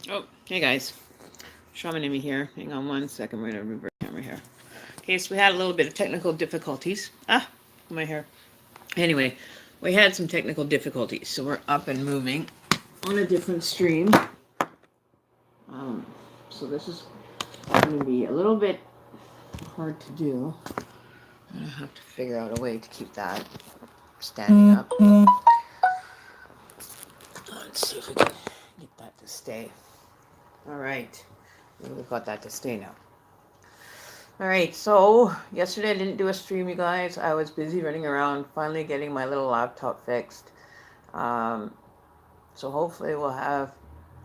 Oh, hey guys. Shaman Amy here. Hang on one second. We're going to reverse camera here. Okay, so we had a little bit of technical difficulties. My hair. Anyway, we had some technical difficulties, so we're up and moving on a different stream. Um, so this is going to be a little bit hard to do. I have to figure out a way to keep that standing up. Let's see if we can get that to stay. All right. We've got that to stay now. All right, so yesterday I didn't do a stream, you guys. I was busy running around, finally getting my little laptop fixed. Um, so hopefully we'll have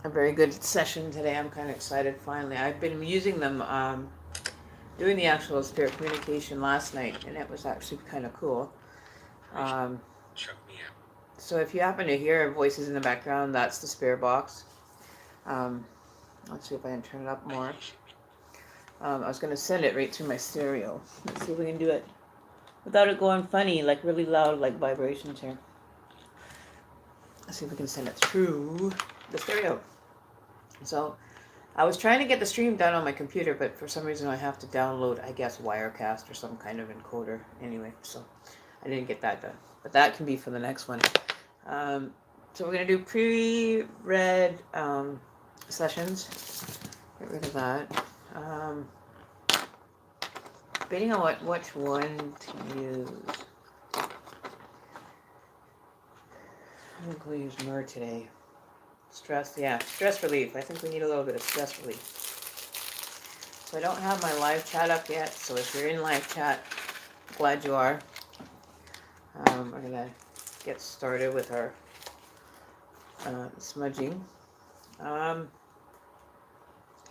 a very good session today. I'm kind of excited finally. I've been using them, doing the actual spirit communication last night, and it was actually kind of cool. So if you happen to hear voices in the background, that's the spirit box. Let's see if I can turn it up more. I was going to send it right through my stereo. Let's see if we can do it without it going funny, like really loud, like vibrations here. Let's see if we can send it through the stereo. So I was trying to get the stream done on my computer, but for some reason I have to download, I guess, Wirecast or some kind of encoder. Anyway, so I didn't get that done. But that can be for the next one. So we're going to do pre-read sessions. Get rid of that. Debating on which one to use. I think we'll use Myrrh today. Stress relief. I think we need a little bit of stress relief. So I don't have my live chat up yet, so if you're in live chat, glad you are. We're going to get started with our smudging. The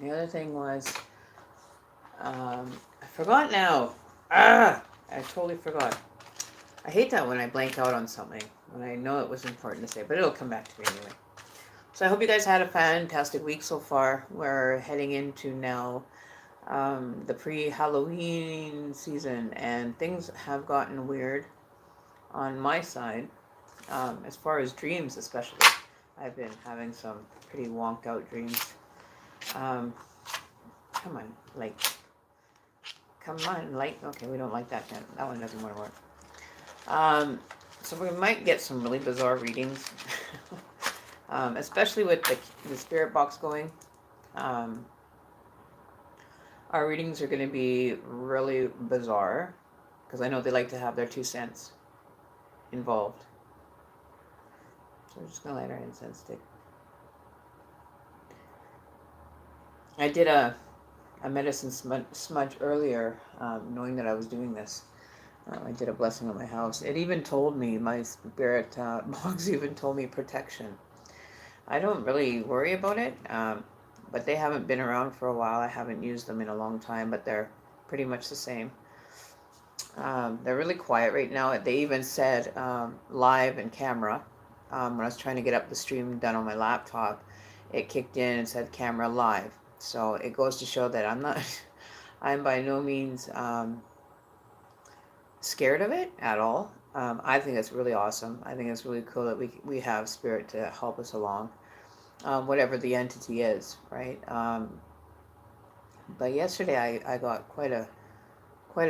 other thing was, I forgot now. I totally forgot. I hate that when I blank out on something, when I know it was important to say, but it'll come back to me anyway. So I hope you guys had a fantastic week so far. We're heading into now the pre-Halloween season, and things have gotten weird on my side, as far as dreams especially. I've been having some pretty wonked out dreams. Come on, light. Come on, light. Okay, we don't like that. That one doesn't want to work. So we might get some really bizarre readings, especially with the spirit box going. Our readings are going to be really bizarre, because I know they like to have their 2 cents involved. So I'm just going to light our incense stick. I did a medicine smudge earlier, knowing that I was doing this. I did a blessing on my house. It even told me, my spirit box even told me protection. I don't really worry about it, but they haven't been around for a while. I haven't used them in a long time, but they're pretty much the same. They're really quiet right now. They even said live and camera. When I was trying to get up the stream done on my laptop, it kicked in and said camera live. So it goes to show that I'm by no means scared of it at all. I think it's really awesome. I think it's really cool that we have spirit to help us along, whatever the entity is, right? But yesterday I got quite a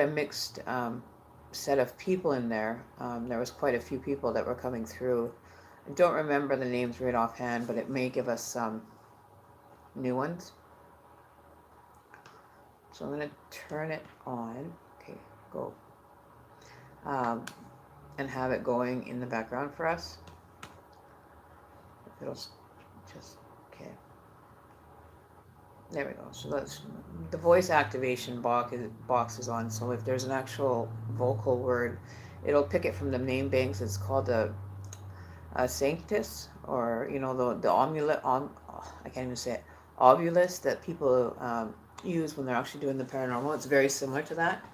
mixed set of people in there. There was quite a few people that were coming through. I don't remember the names right offhand, but it may give us some new ones. So I'm going to turn it on. Okay, go. And have it going in the background for us. It'll just, okay. There we go. So that's the voice activation box is on. So if there's an actual vocal word, it'll pick it from the name banks. It's called a sanctus, or the amulet. I can't even say it. Ovulus that people use when they're actually doing the paranormal. It's very similar to that.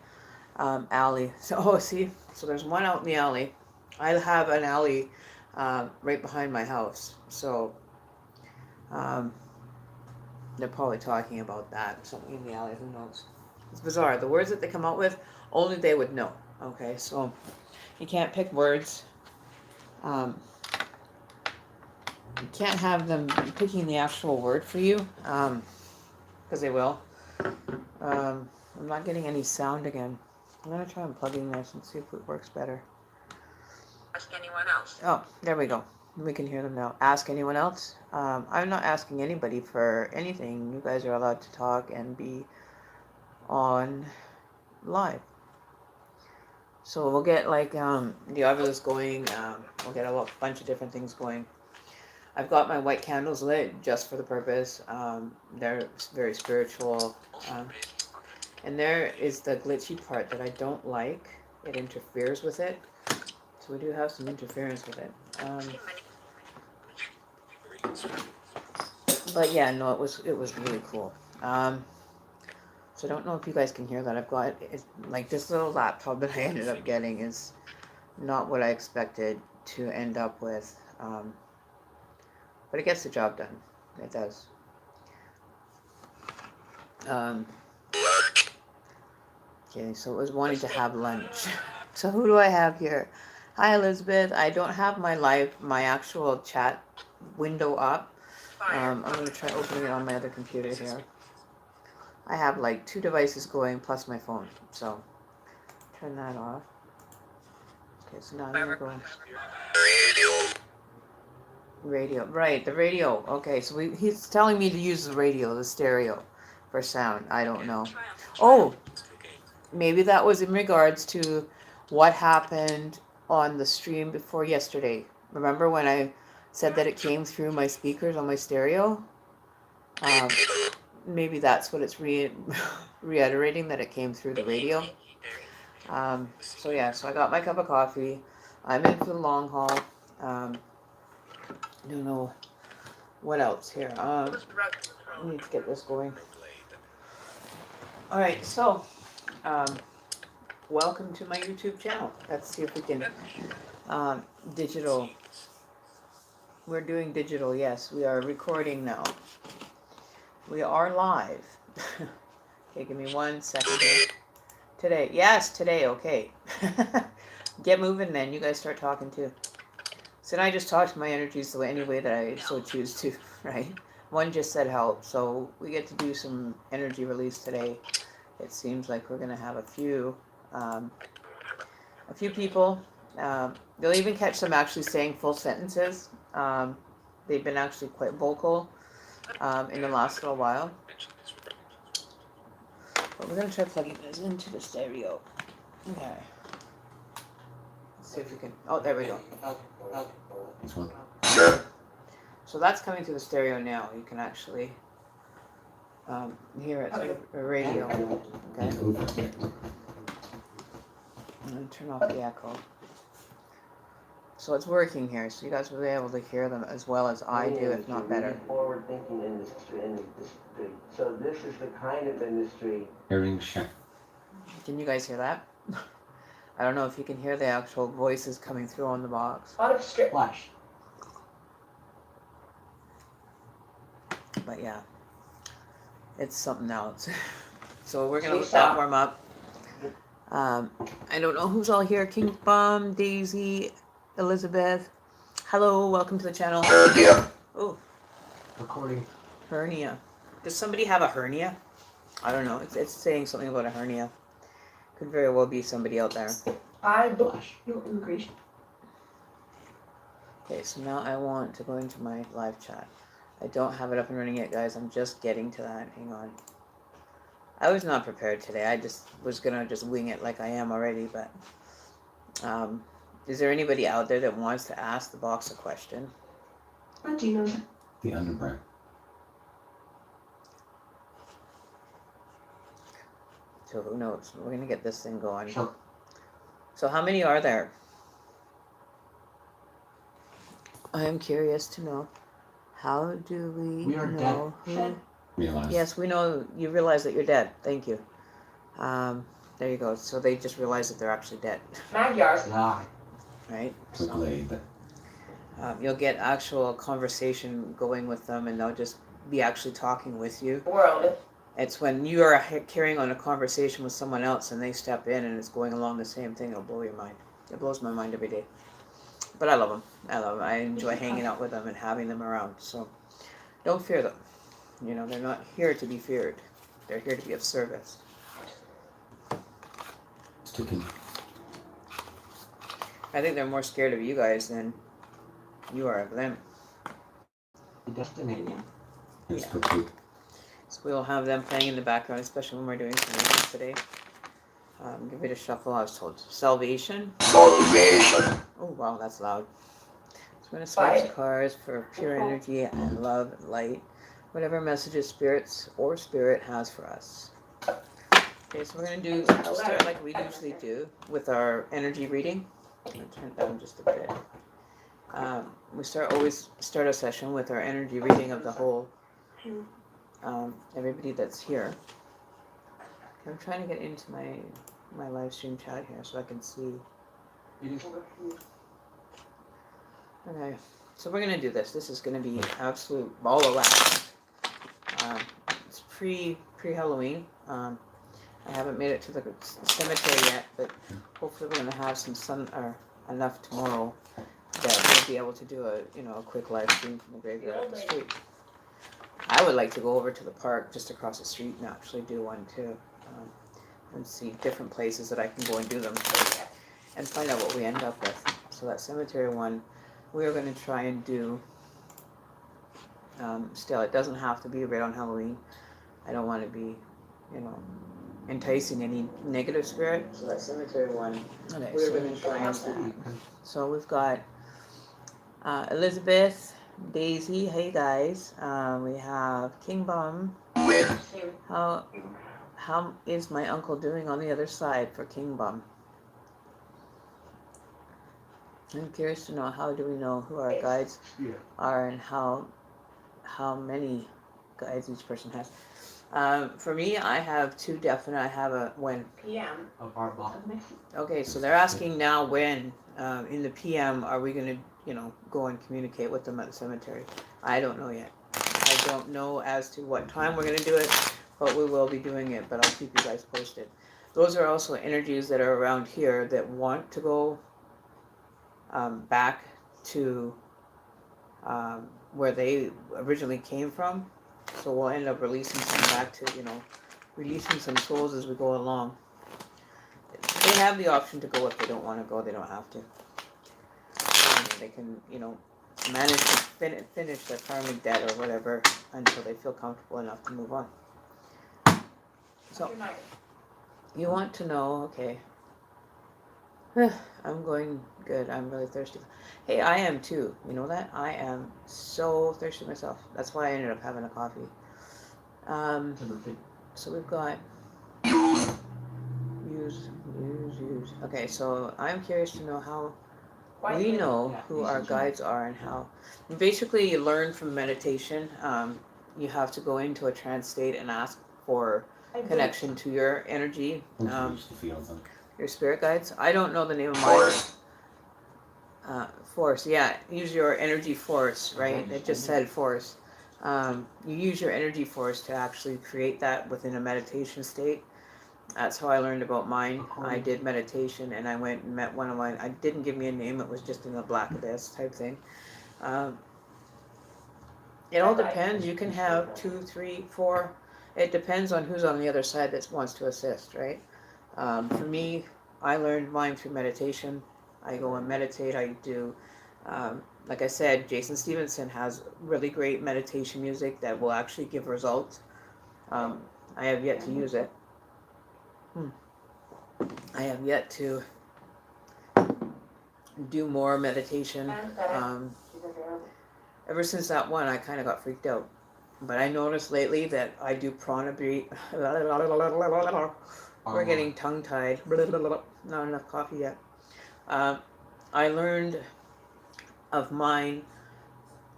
Alley. So see, so there's one out in the alley. I have an alley right behind my house. So they're probably talking about that. Something in the alley. Who knows? It's bizarre. The words that they come out with, only they would know. Okay, so you can't pick words. You can't have them picking the actual word for you, because they will. I'm not getting any sound again. I'm going to try unplugging this and see if it works better. Ask anyone else. Oh, there we go. We can hear them now. Ask anyone else? I'm not asking anybody for anything. You guys are allowed to talk and be on live. So we'll get like the others going. We'll get a bunch of different things going. I've got my white candles lit just for the purpose. They're very spiritual. And there is the glitchy part that I don't like. It interferes with it. So we do have some interference with it. But yeah, no, it was really cool. So I don't know if you guys can hear that. I've got like this little laptop that I ended up getting is not what I expected to end up with. But it gets the job done. It does. Okay, so it was wanting to have lunch. So who do I have here? Hi, Elizabeth. I don't have my actual chat window up. I'm going to try opening it on my other computer here. I have like 2 devices going plus my phone. So turn that off. Okay, so now I'm going to go. Radio. Right, the radio. Okay, so he's telling me to use the radio, the stereo, for sound. I don't know. Oh, maybe that was in regards to what happened on the stream before yesterday. Remember when I said that it came through my speakers on my stereo? Maybe that's what it's reiterating, that it came through the radio. So yeah, so I got my cup of coffee. I'm in for the long haul. I don't know what else here. I need to get this going. All right, so welcome to my YouTube channel. Let's see if we can digital. We're doing digital. Yes, we are recording now. We are live. Okay, give me 1 second here. Today, yes, today. Okay, get moving, then. You guys start talking too. So then I just talk to my energies the way any way that I so choose to, right? One just said help, so we get to do some energy release today. It seems like we're gonna have a few people. They'll even catch some actually saying full sentences. They've been actually quite vocal in the last little while. But we're gonna try plugging this into the stereo. Okay. Let's see if we can. Oh, there we go. This one. So that's coming through the stereo now. You can actually hear it through the radio. Okay. I'm going to turn off the echo. So it's working here, so you guys will be able to hear them as well as I do, if not better. Forward-thinking industry. So this is the kind of industry. Hearing check. Can you guys hear that? I don't know if you can hear the actual voices coming through on the box. A lot of strip flash. But yeah, it's something else. So we're gonna let that warm up. I don't know who's all here. King Bomb, Daisy, Elizabeth. Hello, welcome to the channel. Oh, Recording. hernia. Does somebody have a hernia? I don't know. It's saying something about a hernia. Could very well be somebody out there. I blush. You agree? Okay, so now I want to go into my live chat. I don't have it up and running yet, guys. I'm just getting to that. Hang on. I was not prepared today. I just was gonna just wing it like I am already. But is there anybody out there that wants to ask the box a question? Do you know? The underground. So who knows? We're gonna get this thing going. Sure. So how many are there? I am curious to know. How do we are know dead. who? Realize. Yes, we know. You realize that you're dead. Thank you. There you go. So they just realize that they're actually dead, Magyars. right? The So, glade. you'll get actual conversation going with them, and they'll just be actually talking with you. World. It's when you are carrying on a conversation with someone else, and they step in, and it's going along the same thing. It'll blow your mind. It blows my mind every day. But I love them. I love them. I enjoy hanging out with them and having them around. So don't fear them. You know, they're not here to be feared. They're here to be of service. Sticking. I think they're more scared of you guys than you are of them. Destiny. It's Yeah. quickly. So we'll have them playing in the background, especially when we're doing some readings today. Give it a shuffle. I was told salvation. Salvation. Oh wow, that's loud. So we're gonna swatch the cards for pure energy and love and light, whatever messages spirits or spirit has for us. Okay, so we're gonna do start like we usually do with our energy reading. I'm gonna turn it down just a bit. We always start a session with our energy reading of the whole. Everybody that's here. Okay, I'm trying to get into my live stream chat here so I can see. Okay, so we're gonna do this. This is gonna be absolute ball of wax. It's pre-Halloween. I haven't made it to the cemetery yet, but hopefully we're gonna have some sun or enough tomorrow that we'll be able to do a quick live stream from the graveyard up the street. I would like to go over to the park just across the street and actually do one too, and see different places that I can go and do them, and find out what we end up with. So that cemetery one, we're going to try and do. Still, it doesn't have to be right on Halloween. I don't want to be, enticing any negative spirit. So that cemetery one, we're going to try and do. So we've got Elizabeth, Daisy, hey guys. We have King Bum. How is my uncle doing on the other side for King Bum? I'm curious to know, how do we know who our guides are and how many guides each person has? For me, I have two definite. I have a when. PM. Okay, so they're asking now when, in the PM, are we going to, go and communicate with them at the cemetery? I don't know yet. I don't know as to what time we're going to do it, but we will be doing it, but I'll keep you guys posted. Those are also energies that are around here that want to go back to where they originally came from. So we'll end up releasing some back to, releasing some souls as we go along. They have the option to go if they don't want to go. They don't have to. They can, manage to finish their karmic debt or whatever until they feel comfortable enough to move on. So, you want to know, okay. I'm going good. I'm really thirsty. Hey, I am too. You know that? I am so thirsty myself. That's why I ended up having a coffee. So we've got use. Okay, so I'm curious to know how we know who our guides are and how. Basically, you learn from meditation. You have to go into a trance state and ask for connection to your energy. Your spirit guides. I don't know the name of mine. Force. Yeah, use your energy force, right? It just said force. You use your energy force to actually create that within a meditation state. That's how I learned about mine. I did meditation and I went and met one of mine. I didn't give me a name. It was just in the black abyss type thing. It all depends. You can have 2, 3, 4. It depends on who's on the other side that wants to assist, right? For me, I learned mine through meditation. I go and meditate. I do, like I said, Jason Stevenson has really great meditation music that will actually give results. I have yet to use it. I have yet to do more meditation. Ever since that one, I kind of got freaked out. But I noticed lately that I do prana breathe. We're getting tongue-tied. Not enough coffee yet. I learned of mine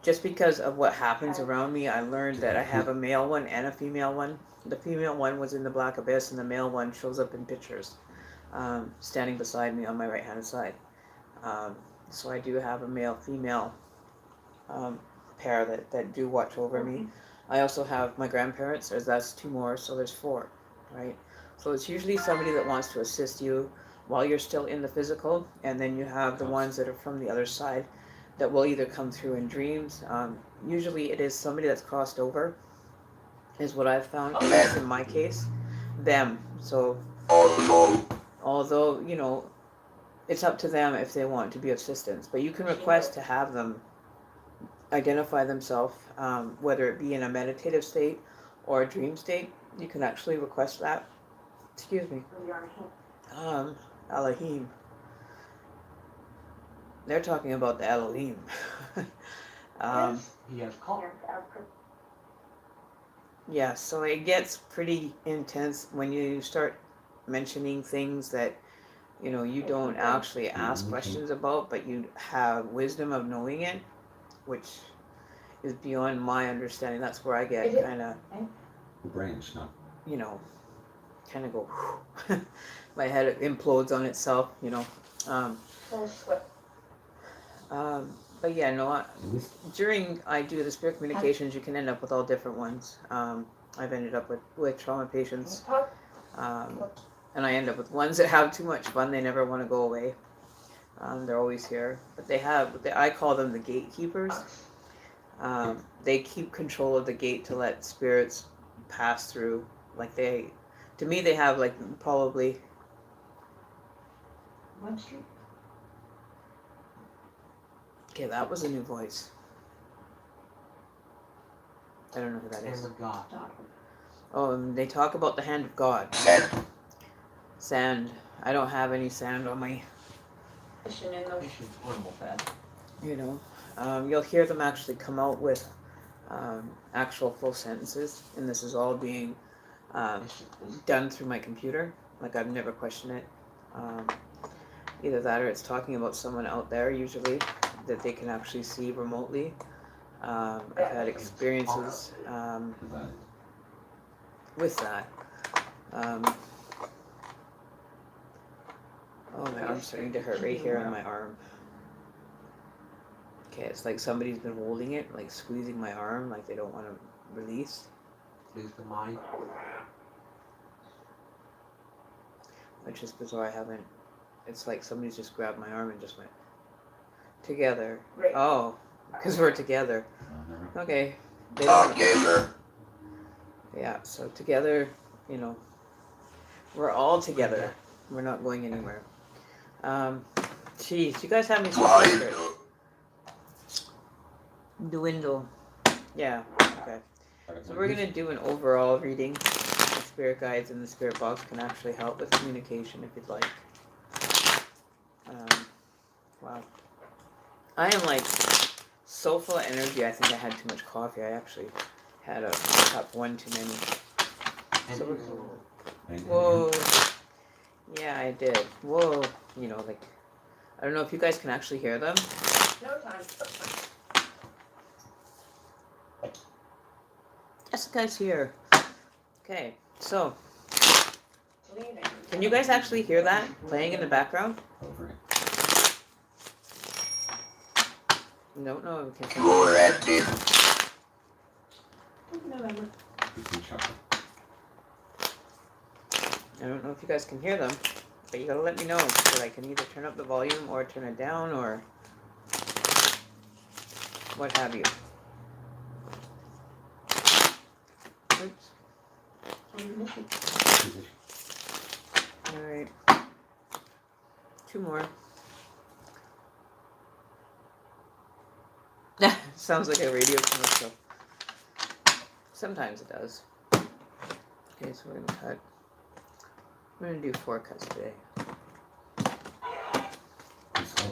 just because of what happens around me. I learned that I have a male one and a female one. The female one was in the black abyss, and the male one shows up in pictures, standing beside me on my right-hand side. So I do have a male-female pair that do watch over me. I also have my grandparents. That's 2 more, so there's 4, right? So it's usually somebody that wants to assist you while you're still in the physical, and then you have the ones that are from the other side that will either come through in dreams. Usually it is somebody that's crossed over, is what I've found, at least in my case. Them. So, although, it's up to them if they want to be assistants, but you can request to have them identify themselves, whether it be in a meditative state or a dream state. You can actually request that. Excuse me. Elohim. They're talking about the Elohim. He has called. Yeah, so it gets pretty intense when you start mentioning things that, you don't actually ask questions about, but you have wisdom of knowing it, which is beyond my understanding. That's where I get kind of, The branch, no. kind of go, my head implodes on itself, But yeah, no, during I do the spirit communications, you can end up with all different ones. I've ended up with trauma patients, and I end up with ones that have too much fun. They never want to go away. They're always here, but I call them the gatekeepers. They keep control of the gate to let spirits pass through. Like to me, they have like probably. Okay, that was a new voice. I don't know who that is. Hand of God. Oh, and they talk about the hand of God. Sand. I don't have any sand on my, Mission portable pad. You'll hear them actually come out with actual full sentences, and this is all being done through my computer. Like, I've never questioned it. Either that or it's talking about someone out there, usually, that they can actually see remotely. I've had experiences with that. My arm's starting to hurt right here on my arm. Okay, it's like somebody's been holding it, like squeezing my arm, like they don't want to release. Lose the mind. Which is bizarre. It's like somebody's just grabbed my arm and just went together. Right. Oh, because we're together. Okay. Yeah, so together, we're all together. We're not going anywhere. Jeez, you guys have me so frustrated. Dwindle. Yeah, okay. So we're going to do an overall reading. The spirit guides and the spirit box can actually help with communication if you'd like. Wow. I am like so full of energy. I think I had too much coffee. I actually had a cup, one too many. So whoa. Yeah, I did. Whoa. I don't know if you guys can actually hear them. No time. Jessica's here. Okay, so Leaving. can you guys actually hear that playing in the background? Over it. Don't know. November. You can chuckle. I don't know if you guys can hear them, but you gotta let me know so that I can either turn up the volume or turn it down or what have you. Oops. Position. Alright. 2 more. Sounds like a radio commercial. Sometimes it does. Okay, so we're gonna cut. I'm gonna do 4 cuts today. This way.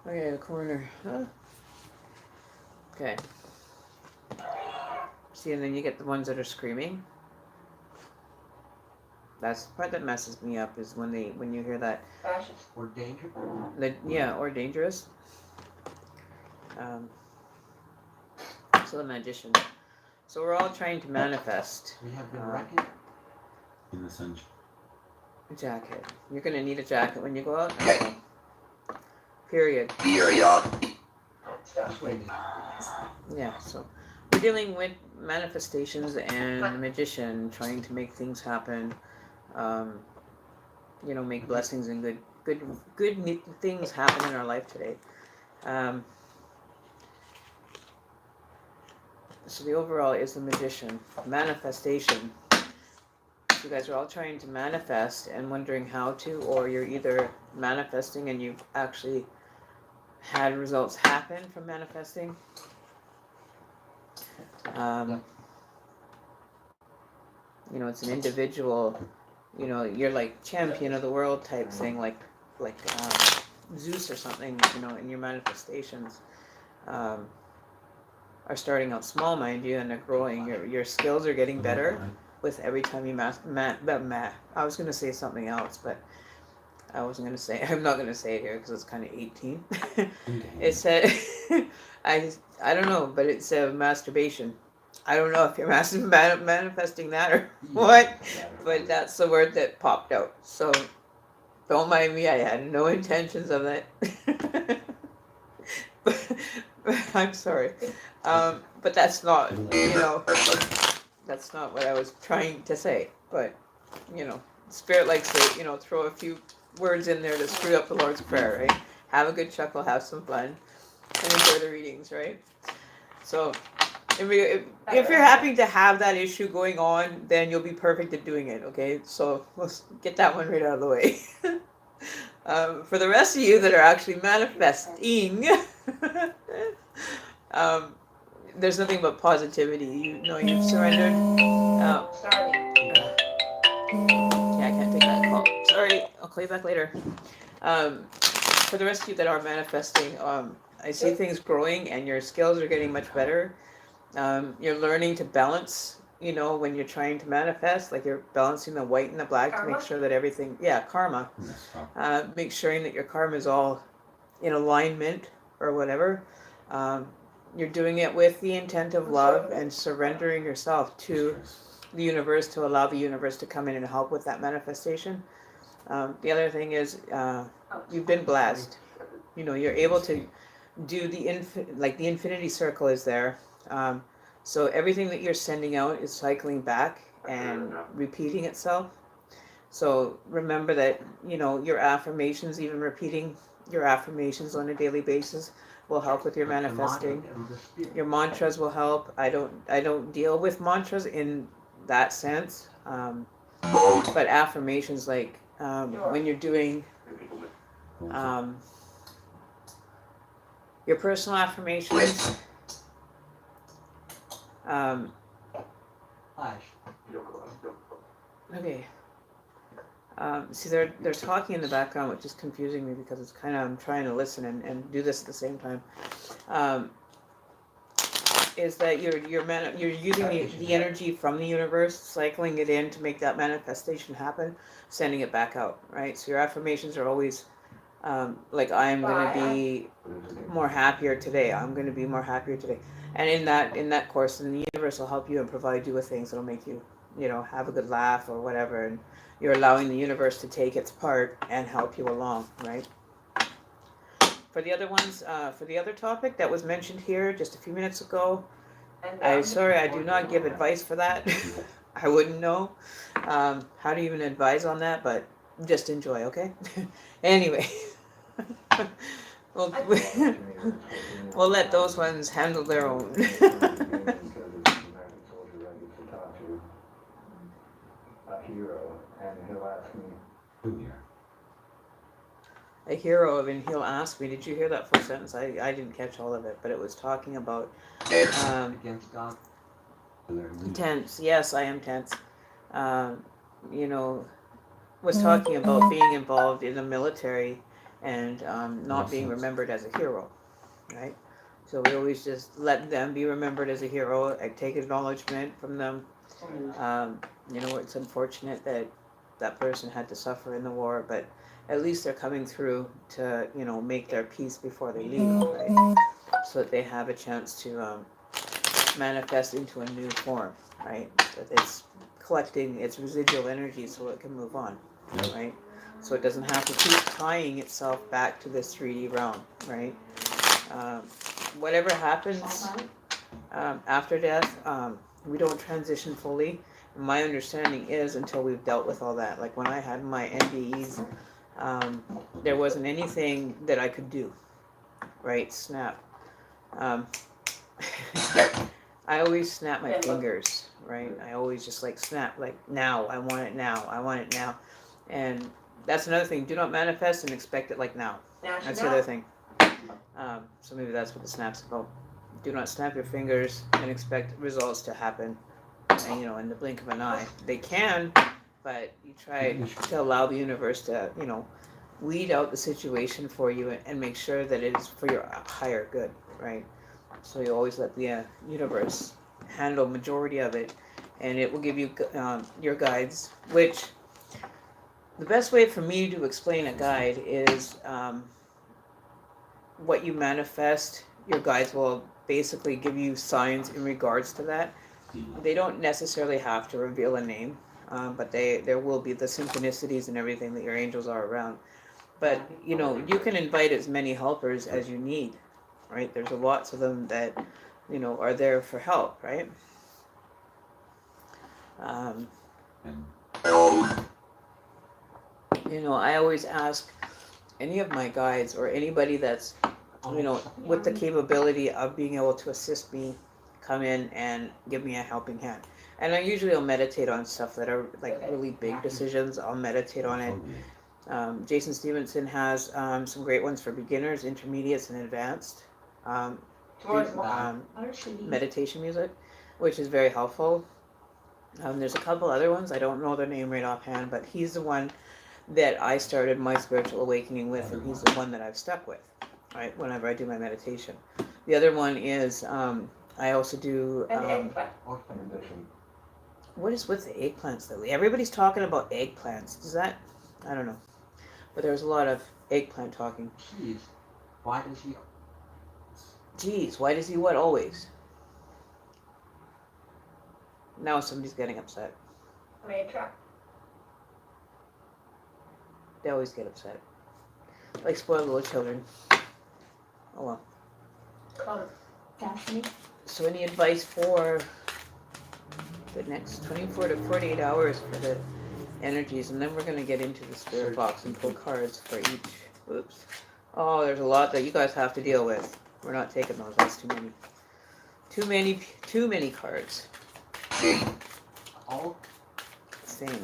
Okay, the corner. Huh? Okay. See, and then you get the ones that are screaming. That's the part that messes me up is when you hear that. Ashes. Or danger. Or dangerous. So the magician. So we're all trying to manifest We have been reckoned. In the sunshine. a jacket. You're gonna need a jacket when you go out. Okay. Period. Just waiting. Yeah, so we're dealing with manifestations and the magician trying to make things happen. make blessings and good neat things happen in our life today. So the overall is the Magician, manifestation. You guys are all trying to manifest and wondering how to, or you're either manifesting and you've actually had results happen from manifesting. It's an individual, you're like champion of the world type thing, like Zeus or something, in your manifestations. Are starting out small, mind you, and they're growing. Your skills are getting better with every time you I was gonna say something else, but I wasn't gonna say. I'm not gonna say it here because it's kind of 18. It said, I don't know, but it's masturbation. I don't know if you're manifesting that or what, but that's the word that popped out. So don't mind me. I had no intentions of that. I'm sorry. But that's not, that's not what I was trying to say. But, Spirit likes to, throw a few words in there to screw up the Lord's Prayer, right? Have a good chuckle, have some fun, and enjoy the readings, right? So, if you're happy to have that issue going on, then you'll be perfect at doing it, okay? So, let's get that one right out of the way. For the rest of you that are actually manifesting, there's nothing but positivity. You've surrendered. Starting. Yeah, I can't take that call. Sorry, I'll call you back later. For the rest of you that are manifesting, I see things growing and your skills are getting much better. You're learning to balance, when you're trying to manifest, like you're balancing the white and the black to make sure that everything, karma. Make sure that your karma is all in alignment or whatever. You're doing it with the intent of love and surrendering yourself to the universe to allow the universe to come in and help with that manifestation. The other thing is you've been blessed. You're able to do the infinity circle is there. So everything that you're sending out is cycling back and repeating itself. So remember that, your affirmations, even repeating your affirmations on a daily basis will help with your manifesting. Your mantras will help. I don't deal with mantras in that sense. But affirmations like when you're doing your personal affirmations. Okay. See, they're talking in the background, which is confusing me because it's kind of, I'm trying to listen and do this at the same time. Is that you're using the energy from the universe, cycling it in to make that manifestation happen, sending it back out, right? So your affirmations are always like, I am going to be more happier today. I'm going to be more happier today. And in that course, then the universe will help you and provide you with things that'll make you, have a good laugh or whatever. And you're allowing the universe to take its part and help you along, right? For the other ones, for the other topic that was mentioned here just a few minutes ago, I'm sorry, I do not give advice for that. I wouldn't know how to even advise on that, but just enjoy, okay? Anyway, we'll let those ones handle their own. Hero, and he'll ask me, Who here? A hero of, and he'll ask me, did you hear that full sentence? I didn't catch all of it, but it was talking about Against God. tense. Yes, I am tense. Was talking about being involved in the military and not being remembered as a hero, right? So we always just let them be remembered as a hero. I take acknowledgement from them. It's unfortunate that that person had to suffer in the war, but at least they're coming through to, make their peace before they leave, right? So that they have a chance to manifest into a new form, right? That it's collecting its residual energy so it can move on, right? So it doesn't have to keep tying itself back to this 3D realm, right? Whatever happens after death, we don't transition fully. My understanding is until we've dealt with all that. Like when I had my NDEs, there wasn't anything that I could do. Right? Snap. Um, I always snap my fingers. Right? I always just like snap. Like now. I want it now. I want it now. And that's another thing. Do not manifest and expect it like now. Now she That's the knows. other thing. So maybe that's what the snap's about. Do not snap your fingers and expect results to happen, and, you know, in the blink of an eye. They can, but you try to allow the universe to, you know, weed out the situation for you and make sure that it is for your higher good, right? So you always let the universe handle majority of it, and it will give you your guides, which the best way for me to explain a guide is what you manifest. Your guides will basically give you signs in regards to that. They don't necessarily have to reveal a name, but there will be the synchronicities and everything that your angels are around. But you know, you can invite as many helpers as you need, right? There's lots of them that, you know, are there for help, right? And You know, I always ask any of my guides or anybody that's, you know, with the capability of being able to assist me, come in and give me a helping hand. And I usually will meditate on stuff that are like really big decisions. I'll meditate on it. Jason Stevenson has some great ones for beginners, intermediates, and advanced. Tomorrow's Meditation music, which is very helpful. There's a couple other ones. I don't know their name right offhand, but he's the one that I started my spiritual awakening with, and he's the one that I've stuck with, right, whenever I do my meditation. The other one is, I also do, and eggplant. what is with the eggplants lately? Everybody's talking about eggplants. Does that, I don't know. But there's a lot of eggplant talking. Jeez, why does he? Geez, why does he what always? Now somebody's getting upset. I made a truck. They always get upset. Like spoiled little children. Oh well. Daphne. So any advice for the next 24 to 48 hours for the energies, and then we're going to get into the spirit box and pull cards for each. Oops. Oh, there's a lot that you guys have to deal with. We're not taking those. That's too many. Too many cards. Oh, Same.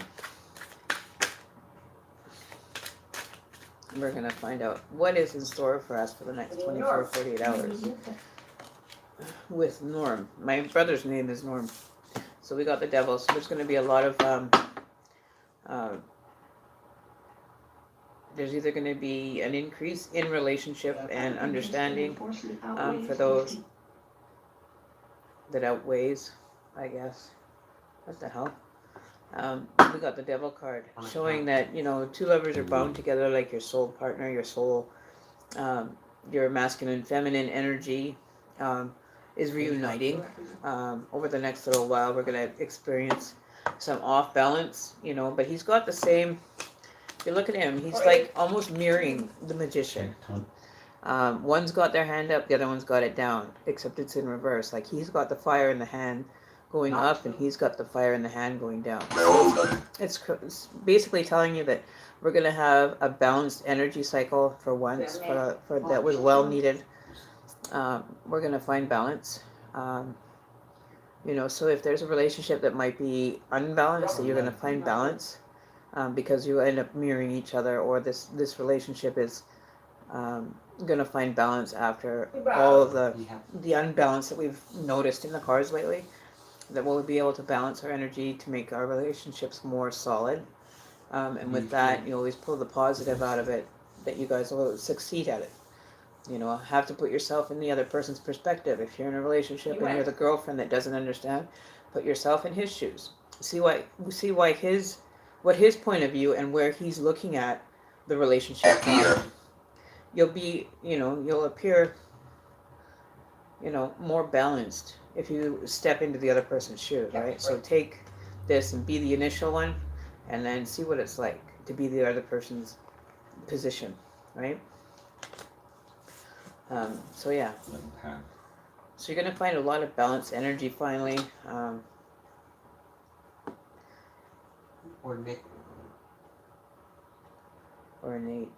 We're going to find out what is in store for us for the next 24 to 48 hours. With Norm. My brother's name is Norm. So we got the devil. So there's going to be a lot of there's either going to be an increase in relationship and understanding for those that outweighs, I guess. What the hell? We got the devil card showing that, you know, two lovers are bound together like your soul partner, your soul, your masculine feminine energy is reuniting. Over the next little while we're going to experience some off balance, you know, but he's got the same, if you look at him, he's like almost mirroring the magician. One's got their hand up, the other one's got it down, except it's in reverse. Like he's got the fire in the hand going up and he's got the fire in the hand going down. It's basically telling you that we're going to have a balanced energy cycle for once, for that was well needed. We're going to find balance. You know, so if there's a relationship that might be unbalanced, you're going to find balance because you end up mirroring each other, or this relationship is going to find balance after all of the unbalance that we've noticed in the cards lately. That we'll be able to balance our energy to make our relationships more solid. And with that, you always pull the positive out of it, that you guys will succeed at it. You know, have to put yourself in the other person's perspective. If you're in a relationship and you're the girlfriend that doesn't understand, put yourself in his shoes. See why what his point of view and where he's looking at the relationship from. You'll be, you know, you'll appear, you know, more balanced if you step into the other person's shoes, right? So take this and be the initial one, and then see what it's like to be the other person's position, right? So yeah. So you're gonna find a lot of balanced energy finally. or Nick? or Nate.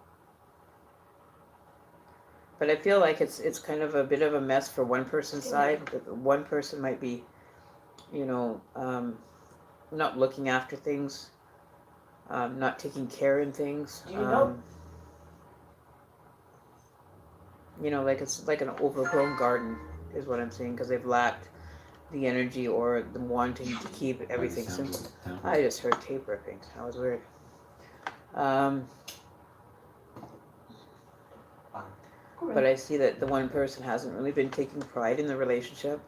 But I feel like it's kind of a bit of a mess for one person's side. That one person might be, you know, not looking after things, not taking care in things. Do you know? You know, like it's like an overgrown garden, is what I'm saying, because they've lacked the energy or the wanting to keep everything simple. I just heard tape ripping. That was weird. But I see that the one person hasn't really been taking pride in the relationship.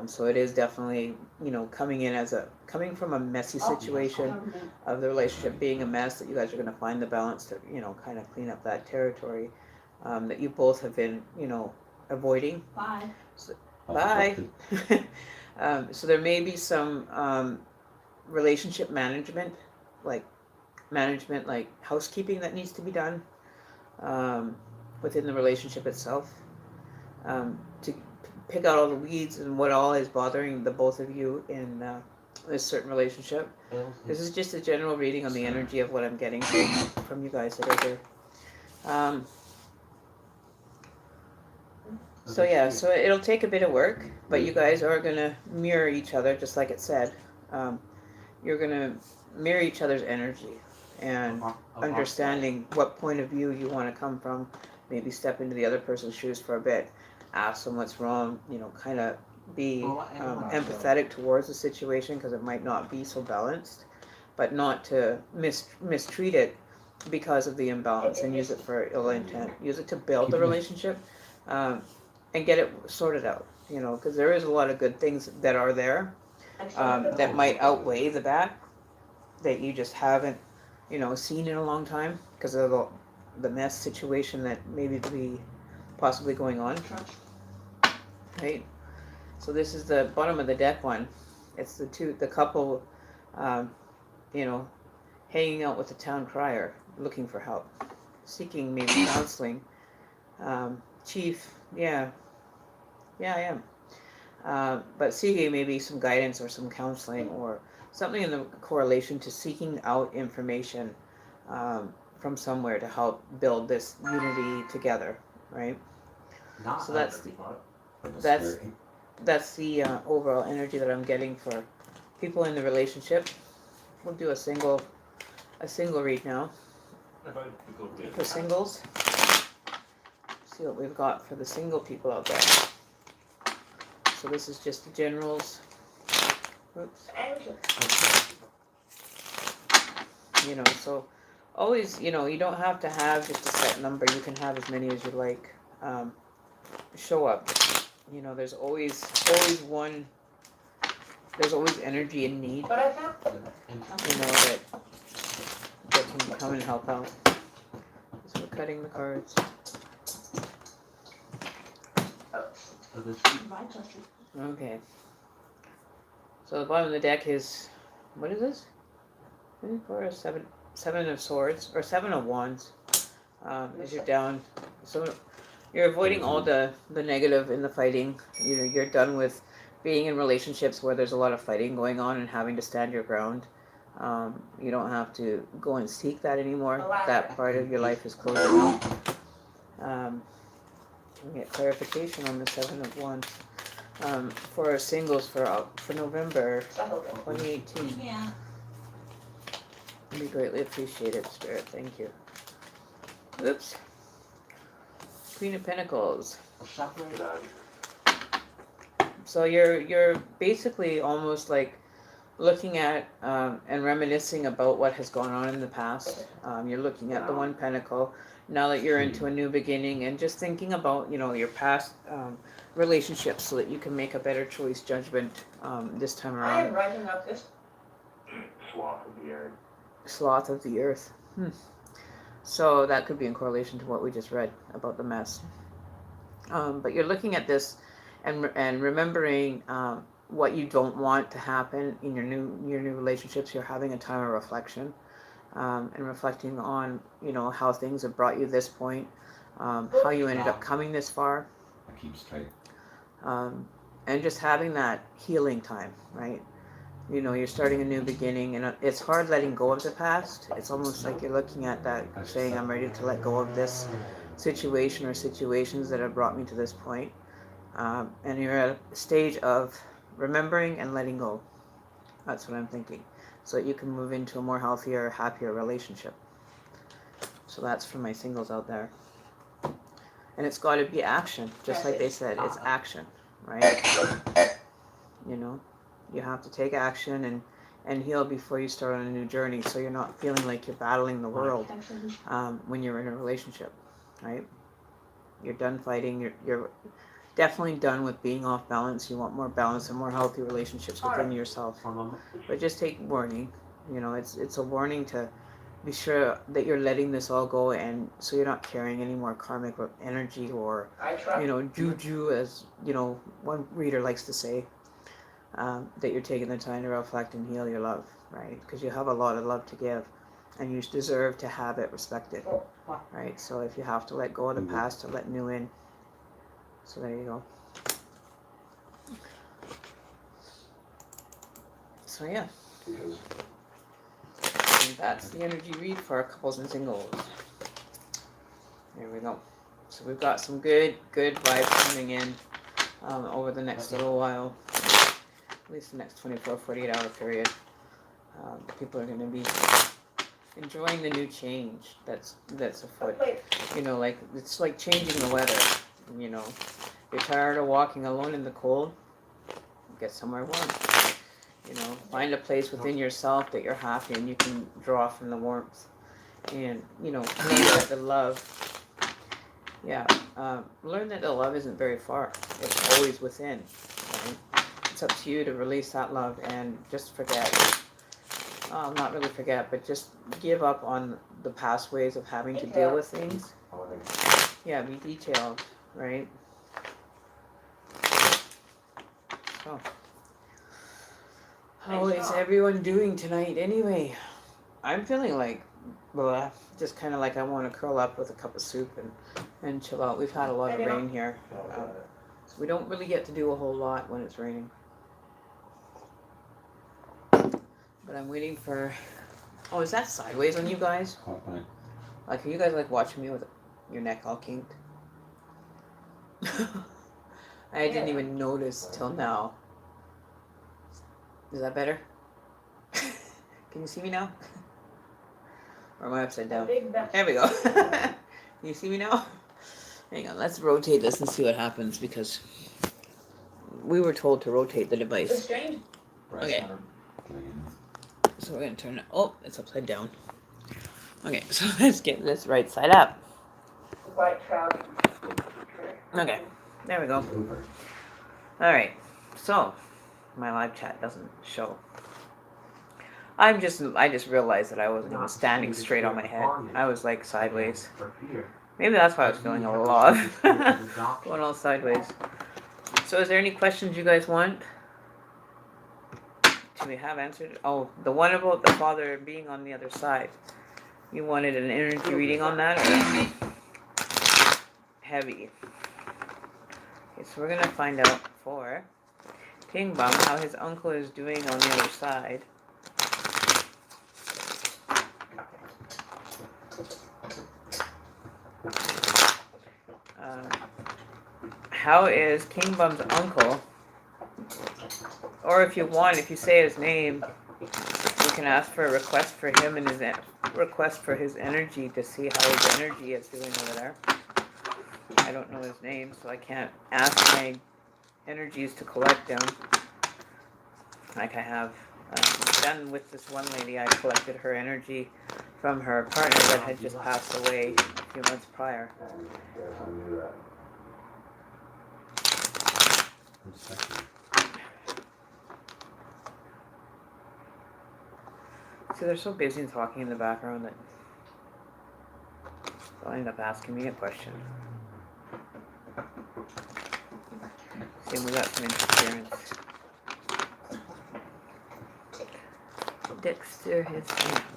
So it is definitely, you know, coming from a messy situation of the relationship being a mess, that you guys are going to find the balance to, you know, kind of clean up that territory that you both have been, you know, avoiding. Bye. Bye. So there may be some relationship management, like housekeeping that needs to be done within the relationship itself, to pick out all the weeds and what all is bothering the both of you in this certain relationship. This is just a general reading on the energy of what I'm getting from you guys that are here. So yeah, so it'll take a bit of work, but you guys are gonna mirror each other, just like it said. You're gonna mirror each other's energy and understanding what point of view you want to come from. Maybe step into the other person's shoes for a bit, ask them what's wrong, you know, kind of be empathetic towards the situation, because it might not be so balanced, but not to mistreat it because of the imbalance and use it for ill intent. Use it to build the relationship. And get it sorted out, you know, because there is a lot of good things that are there that might outweigh the bad that you just haven't, you know, seen in a long time because of the mess situation that maybe be possibly going on, right? So this is the bottom of the deck one. It's the couple, you know, hanging out with the town crier, looking for help, seeking maybe counseling. Chief, yeah, I am. But seeking maybe some guidance or some counseling or something in the correlation to seeking out information from somewhere to help build this unity together, right? So that's the overall energy that I'm getting for people in the relationship. We'll do a single read now for singles. See what we've got for the single people out there. So this is just the generals. Oops. You know, so always, you know, you don't have to have just a set number. You can have as many as you like. Show up. You know, there's always one. There's always energy in need. But I found. You know that can come and help out. So we're cutting the cards. Okay. So the bottom of the deck is, what is this? 4, 7 of swords or 7 of wands. As you're down, so you're avoiding all the negative in the fighting. You're done with being in relationships where there's a lot of fighting going on and having to stand your ground. You don't have to go and seek that anymore. That part of your life is closing out. Get clarification on the 7 of wands for singles for November 2018. Yeah. Would be greatly appreciated, Spirit. Thank you. Oops. Queen of Pentacles. So you're basically almost like looking at and reminiscing about what has gone on in the past. You're looking at the one pentacle now that you're into a new beginning, and just thinking about, you know, your past relationships so that you can make a better choice judgment this time I around. am writing up this. Sloth of the earth. So that could be in correlation to what we just read about the mess. But you're looking at this and remembering what you don't want to happen in your new relationships. You're having a time of reflection and reflecting on, you know, how things have brought you this point, how you ended up coming this far. That keeps tight. And just having that healing time, right? You know, you're starting a new beginning, and it's hard letting go of the past. It's almost like you're looking at that saying, I'm ready to let go of this situation or situations that have brought me to this point. And you're at a stage of remembering and letting go. That's what I'm thinking. So that you can move into a more healthier, happier relationship. So that's for my singles out there. And it's got to be action. Just like they said, it's action, right? You know, you have to take action and heal before you start on a new journey. So you're not feeling like you're battling the world when you're in a relationship, right? You're done fighting. You're definitely done with being off balance. You want more balance and more healthy relationships within yourself. But just take warning. You know, it's a warning to be sure that you're letting this all go, and so you're not carrying any more karmic energy or, you know, juju, as you know, one reader likes to say. That you're taking the time to reflect and heal your love, right? Because you have a lot of love to give, and you deserve to have it respected, right? So if you have to let go of the past to let new in, so there you go. So yeah, and that's the energy read for our couples and singles. There we go. So we've got some good vibes coming in over the next little while. At least the next 24, 48 hour period. People are going to be enjoying the new change that's afoot. You know, like, it's like changing the weather. You know, you're tired of walking alone in the cold, get somewhere warm. You know, find a place within yourself that you're happy and you can draw from the warmth. And, you know, learn that the love, learn that the love isn't very far. It's always within, right? It's up to you to release that love and just forget. Not really forget, but just give up on the past ways of having to deal with things. Yeah, be detailed, right? So, how is everyone doing tonight anyway? I'm feeling like, just kind of like I want to curl up with a cup of soup and chill out. We've had a lot of rain here. So we don't really get to do a whole lot when it's raining. But I'm waiting for... Oh, is that sideways on you guys? Like, are you guys like watching me with your neck all kinked? I didn't even notice till now. Is that better? Can you see me now? Or am I upside down? There we go. Can you see me now? Hang on, let's rotate this and see what happens, because we were told to rotate the device. Okay. So we're going to turn it... Oh, it's upside down. Okay, so let's get this right side up. White trout. Okay, there we go. Alright, so my live chat doesn't show. I just realized that I wasn't even standing straight on my head. I was like sideways. Maybe that's why I was feeling a little off. Going all sideways. So is there any questions you guys want? Do we have answered? Oh, the one about the father being on the other side. You wanted an energy reading on that? Or heavy. Okay, so we're going to find out for King Bum how his uncle is doing on the other side. How is King Bum's uncle? Or if you want, if you say his name, you can ask for a request for him and his request for his energy to see how his energy is doing over there. I don't know his name, so I can't ask my energies to collect them. Like I have done with this one lady. I collected her energy from her partner that had just passed away a few months prior. See, they're so busy talking in the background that they'll end up asking me a question. See, we got some interference.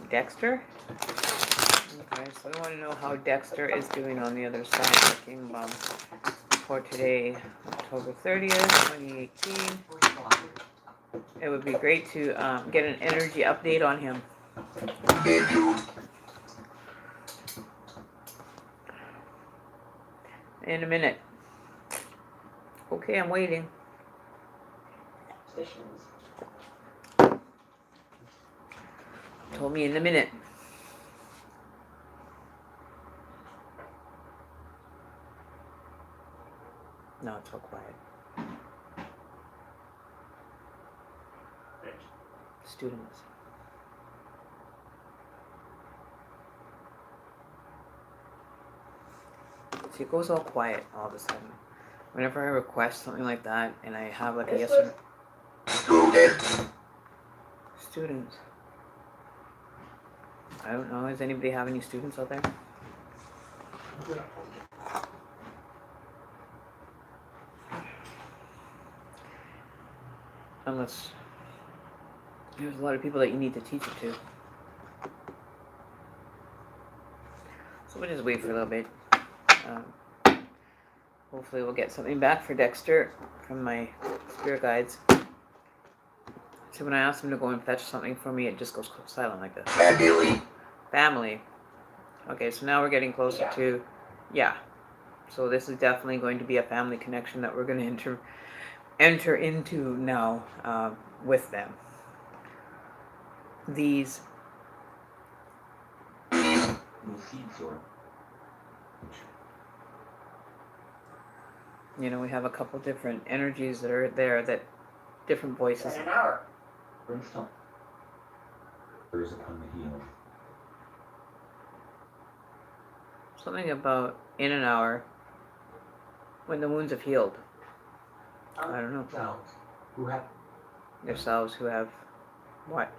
Dexter? Okay, so I want to know how Dexter is doing on the other side of King Bum for today, October 30th, 2018. it would be great to get an energy update on him. In a minute. Okay, I'm waiting. Stations. Told me in a minute. No, it's so quiet. Students. See, it goes all quiet all of a sudden. Whenever I request something like that, and I have like a yes or no. Students. I don't know. Does anybody have any students out there? Unless there's a lot of people that you need to teach it to. So we'll just wait for a little bit. Hopefully we'll get something back for Dexter from my spirit guides. See, when I ask them to go and fetch something for me, it just goes silent like this. Family. Okay, so now we're getting closer to, yeah. So this is definitely going to be a family connection that we're going to enter into now with them. These. No seeds or. You know, we have a couple different energies that are there, that different voices. In an hour. Brimstone. Spurs upon the heel. Something about in an hour when the wounds have healed. I don't know. Selves. Who have. Yourselves who have what?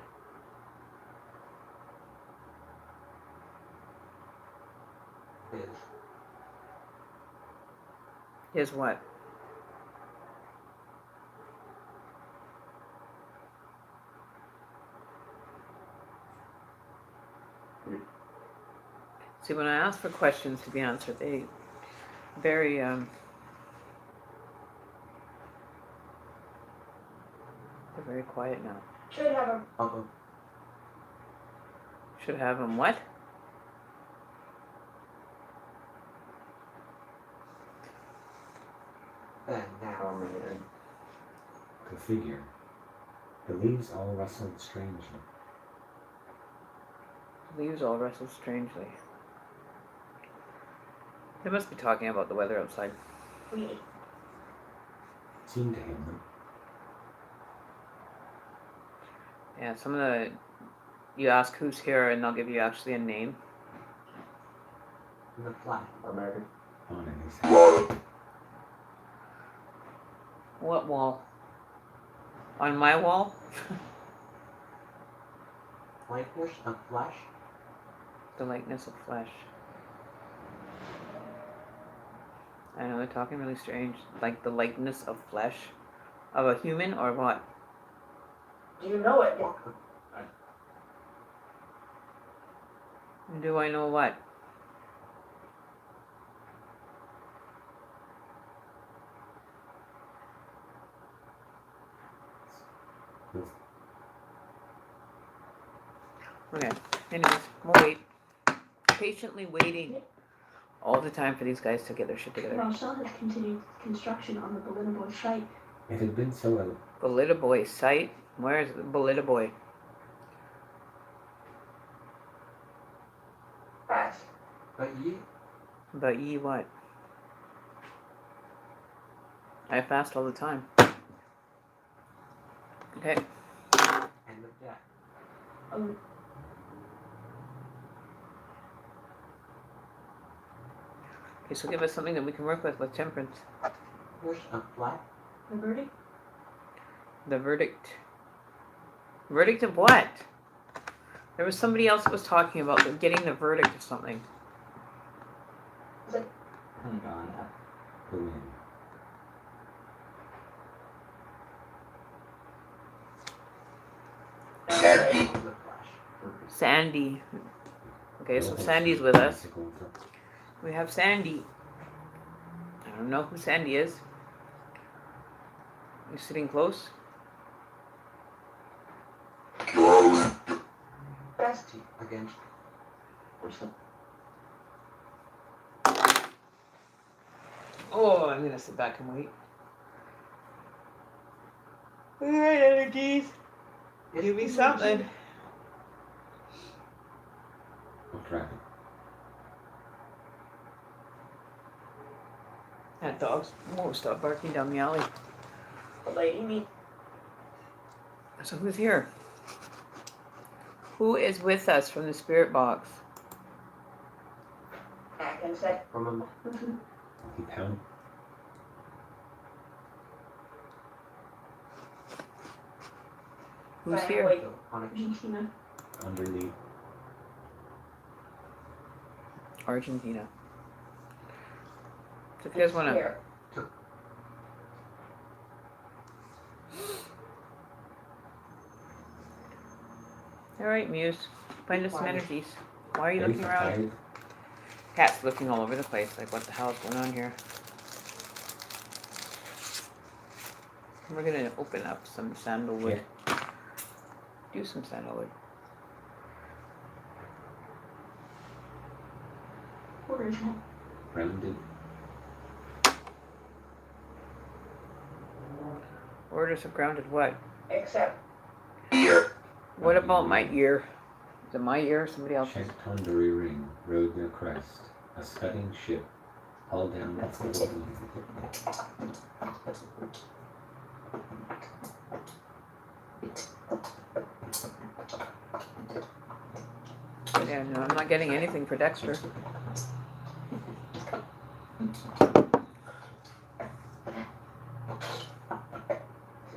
Is. Is what? See, when I ask for questions to be answered, they very they're very quiet now. Should have a Uncle. Should have them what? And now. The figure. The leaves all rustled strangely. Leaves all rustle strangely. They must be talking about the weather outside. create. Seemed to him Yeah, some of the you ask who's here and they'll give you actually a name. In the flat. American. on in his head. What wall? On my wall? Likeness of flesh. The likeness of flesh. I know they're talking really strange. Like the likeness of flesh? Of a human or what? Do you know it? Do I know what? Okay. Anyways, we'll wait. Patiently waiting all the time for these guys to get their shit together. Rochelle has continued construction on the Belinaboy site. It had been so Belita Boy site? Where is the Belita Boy? Fast. But ye. But ye what? I fast all the time. Okay. End of death. Oh, Okay, so give us something that we can work with temperance. Push of flat. the verdict? The verdict. Verdict of what? There was somebody else that was talking about getting the verdict of something. Hang on. the wind. Of the flesh. Sandy. Okay, so Well, Sandy's with us. bicycle for- We have Sandy. I don't know who Sandy is. You sitting close? West. Against. What's that? Oh, I'm gonna sit back and wait. Alright, energies. Give me something. What traffic? That dog's won't stop barking down the alley. The lady me. So who's here? Who is with us from the spirit box? Atkins said. From a He pound. Who's Fine, here? wait. on a Argentina. Underneath. Argentina. So if you guys wanna, Here. all right, Muse, find us some energies. Why are you looking around? Tired. Cat's looking all over the place. Like, what the hell is going on here? We're gonna open up some sandalwood. Do some sandalwood. Where is that? Grounded. Orders of grounded what? Except What about my ear? Is it my ear or somebody else's? Checked Hondury ring. Rode their crest. A scudding ship. Hauled down. Yeah, no, I'm not getting anything for Dexter.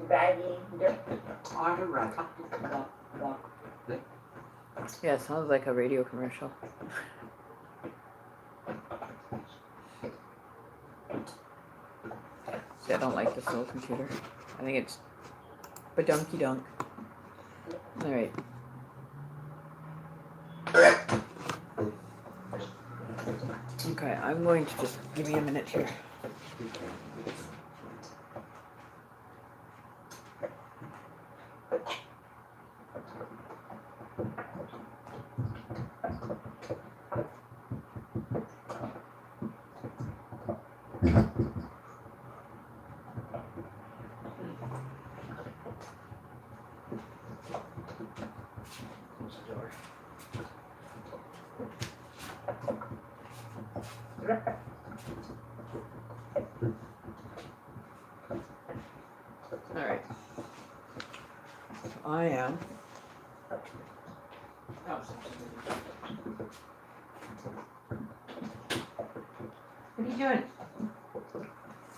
baggy. on a right. Yeah, it sounds like a radio commercial. See, I don't like this little computer. I think it's badunky dunk. Alright. Okay, I'm going to just give you a minute here. Close the door. Alright. I am. What are you doing?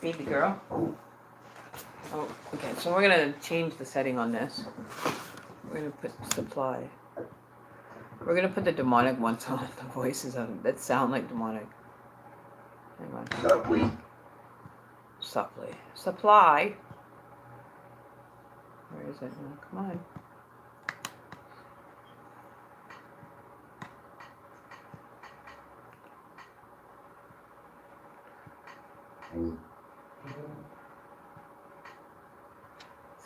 Baby girl. Oh, okay, so we're gonna change the setting on this. We're gonna put supply. We're gonna put the demonic ones on, the voices on that sound like demonic. Hang on. Supply. Supply. Where is it? Oh, come on.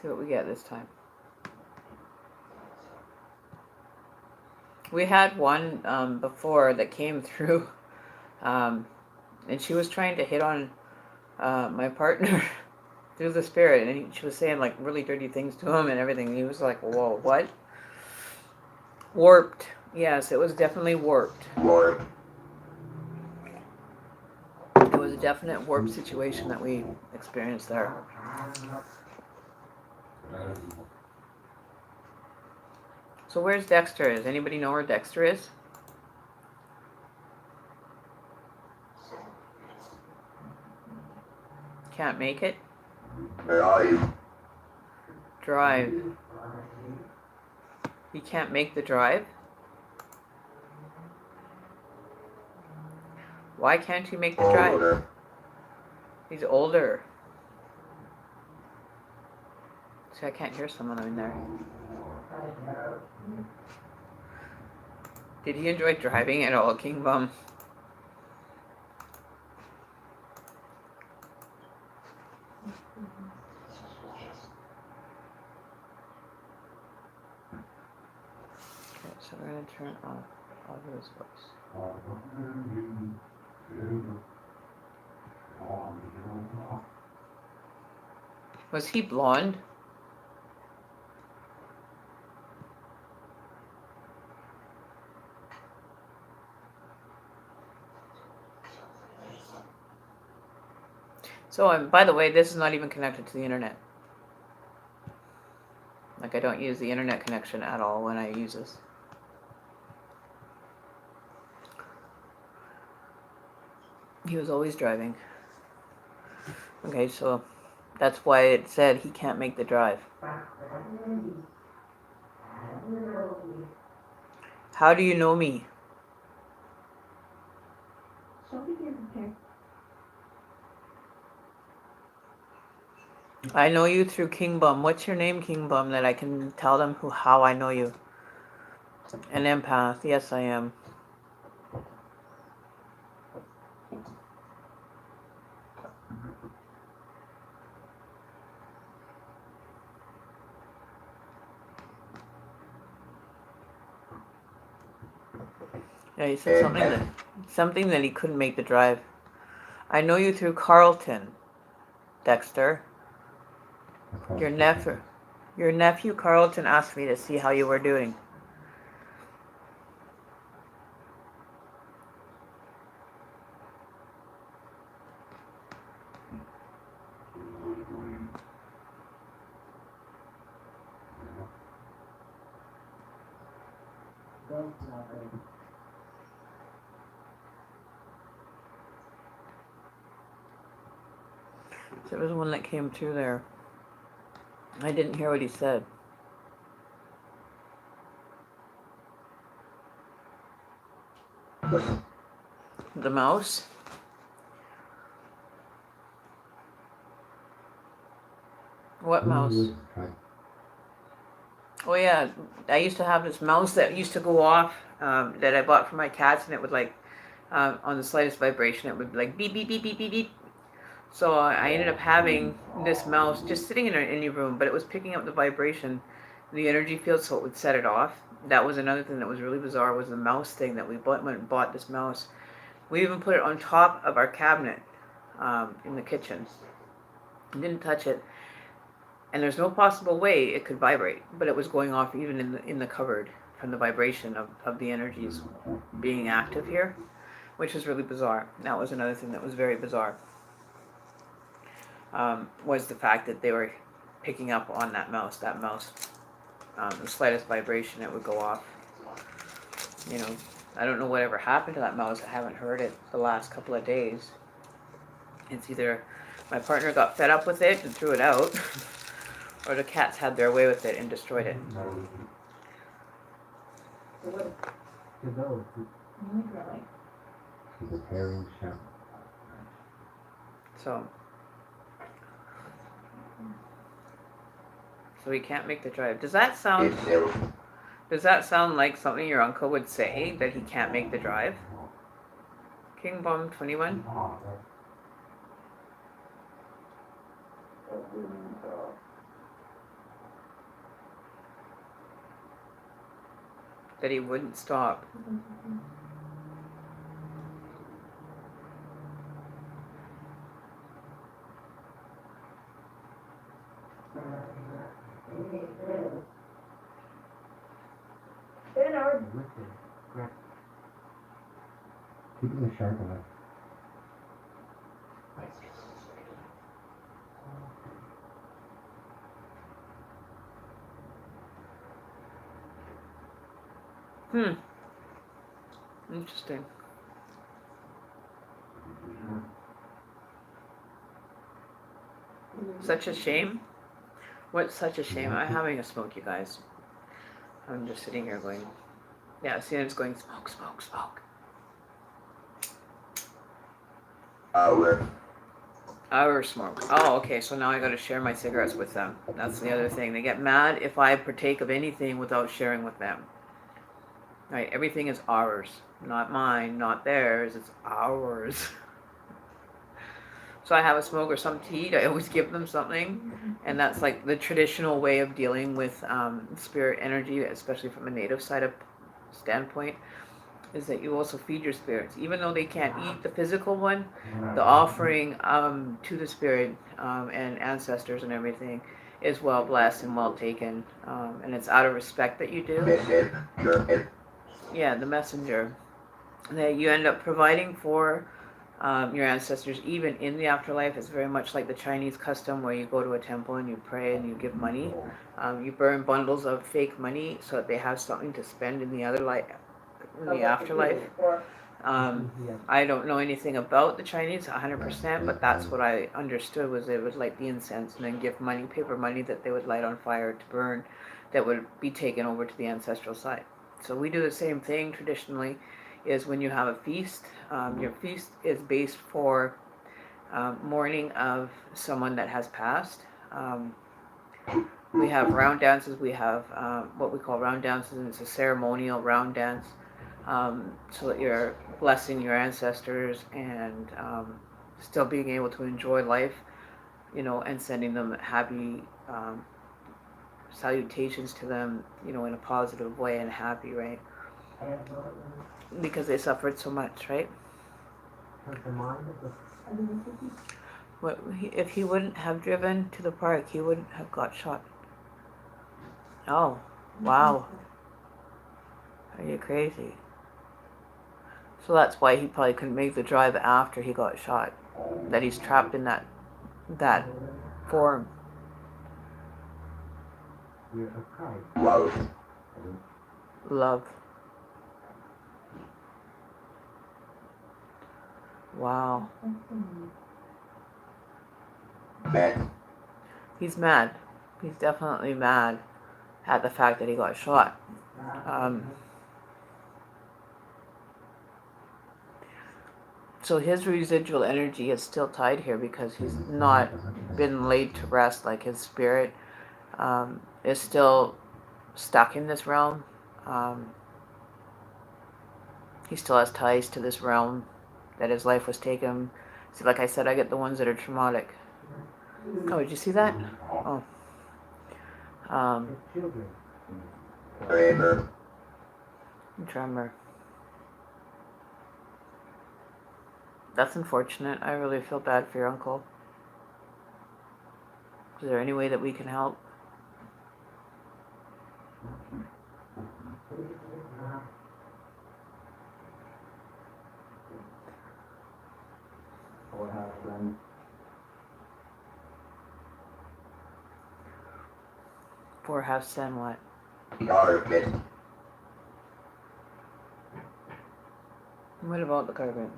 See what we get this time. We had one before that came through, and she was trying to hit on my partner through the spirit, and she was saying like really dirty things to him and everything. And he was like, "Whoa, what?" Warped. Yes, it was definitely warped. It was a definite warped situation that we experienced there. So where's Dexter? Is anybody know where Dexter is? Can't make it? Drive. He can't make the drive? Why can't he make the drive? He's older. See, I can't hear someone in there. Did he enjoy driving at all, King Bum? Okay, So we're gonna turn off all those voice. Was he blonde? So, by the way, this is not even connected to the internet. Like, I don't use the internet connection at all when I use this. He was always driving. Okay, so that's why it said he can't make the drive. How do you know me? So we can compare. I know you through King Bum. What's your name, King Bum, that I can tell them how I know you? An empath. Yes, I am. Yeah, he said something that he couldn't make the drive. I know you through Carlton, Dexter. Your nephew Carlton asked me to see how you were doing. There was one that came through there. I didn't hear what he said. The mouse? What mouse? Oh yeah, I used to have this mouse that used to go off that I bought for my cats, and it would like on the slightest vibration it would like beep beep beep beep beep beep. So I ended up having this mouse just sitting in any room, but it was picking up the vibration, the energy field, so it would set it off. That was another thing that was really bizarre, was the mouse thing that we went and bought this mouse. We even put it on top of our cabinet in the kitchen. Didn't touch it, and there's no possible way it could vibrate, but it was going off even in the cupboard from the vibration of the energies being active here, which is really bizarre. That was another thing that was very bizarre. Was the fact that they were picking up on that mouse. The slightest vibration, it would go off. You know, I don't know whatever happened to that mouse. I haven't heard it the last couple of days. It's either my partner got fed up with it and threw it out, or the cats had their way with it and destroyed it. So he can't make the drive. Does that sound like something your uncle would say, that he can't make the drive? King Bomb 21? That he wouldn't stop. Bernard. Keep the shark alive. Interesting. Such a shame. What's such a shame? I'm having a smoke, you guys. I'm just sitting here going, yeah, see, it's going smoke, smoke, smoke. Our smoke. Oh, okay, so now I gotta share my cigarettes with them. That's the other thing. They get mad if I partake of anything without sharing with them. Right, everything is ours. Not mine, not theirs, it's ours. So I have a smoke or some to eat, I always give them something. And that's like the traditional way of dealing with spirit energy, especially from a native side of standpoint, is that you also feed your spirits. Even though they can't eat the physical one, the offering to the spirit and ancestors and everything is well blessed and well taken. And it's out of respect that you do. Yeah, the messenger. That you end up providing for your ancestors even in the afterlife. It's very much like the Chinese custom where you go to a temple and you pray and you give money. You burn bundles of fake money so that they have something to spend in the other life, in the afterlife. I don't know anything about the Chinese 100%, but that's what I understood, was they would light the incense and then give money, paper money that they would light on fire to burn, that would be taken over to the ancestral side. So we do the same thing traditionally, is when you have a feast, your feast is based for mourning of someone that has passed. We have round dances, we have what we call round dances, and it's a ceremonial round dance, so that you're blessing your ancestors and still being able to enjoy life, and sending them happy salutations to them, in a positive way and happy, right? Because they suffered so much, right? If he wouldn't have driven to the park, he wouldn't have got shot. Oh, wow. Are you crazy? So that's why he probably couldn't make the drive after he got shot. That he's trapped in that form. Love. Wow. He's mad. He's definitely mad at the fact that he got shot. So his residual energy is still tied here because he's not been laid to rest. Like, his spirit is still stuck in this realm. He still has ties to this realm that his life was taken. See, like I said, I get the ones that are traumatic. Oh, did you see that? Oh. Tremor. That's unfortunate. I really feel bad for your uncle. Is there any way that we can help? Poor house, then what? What about the carpet?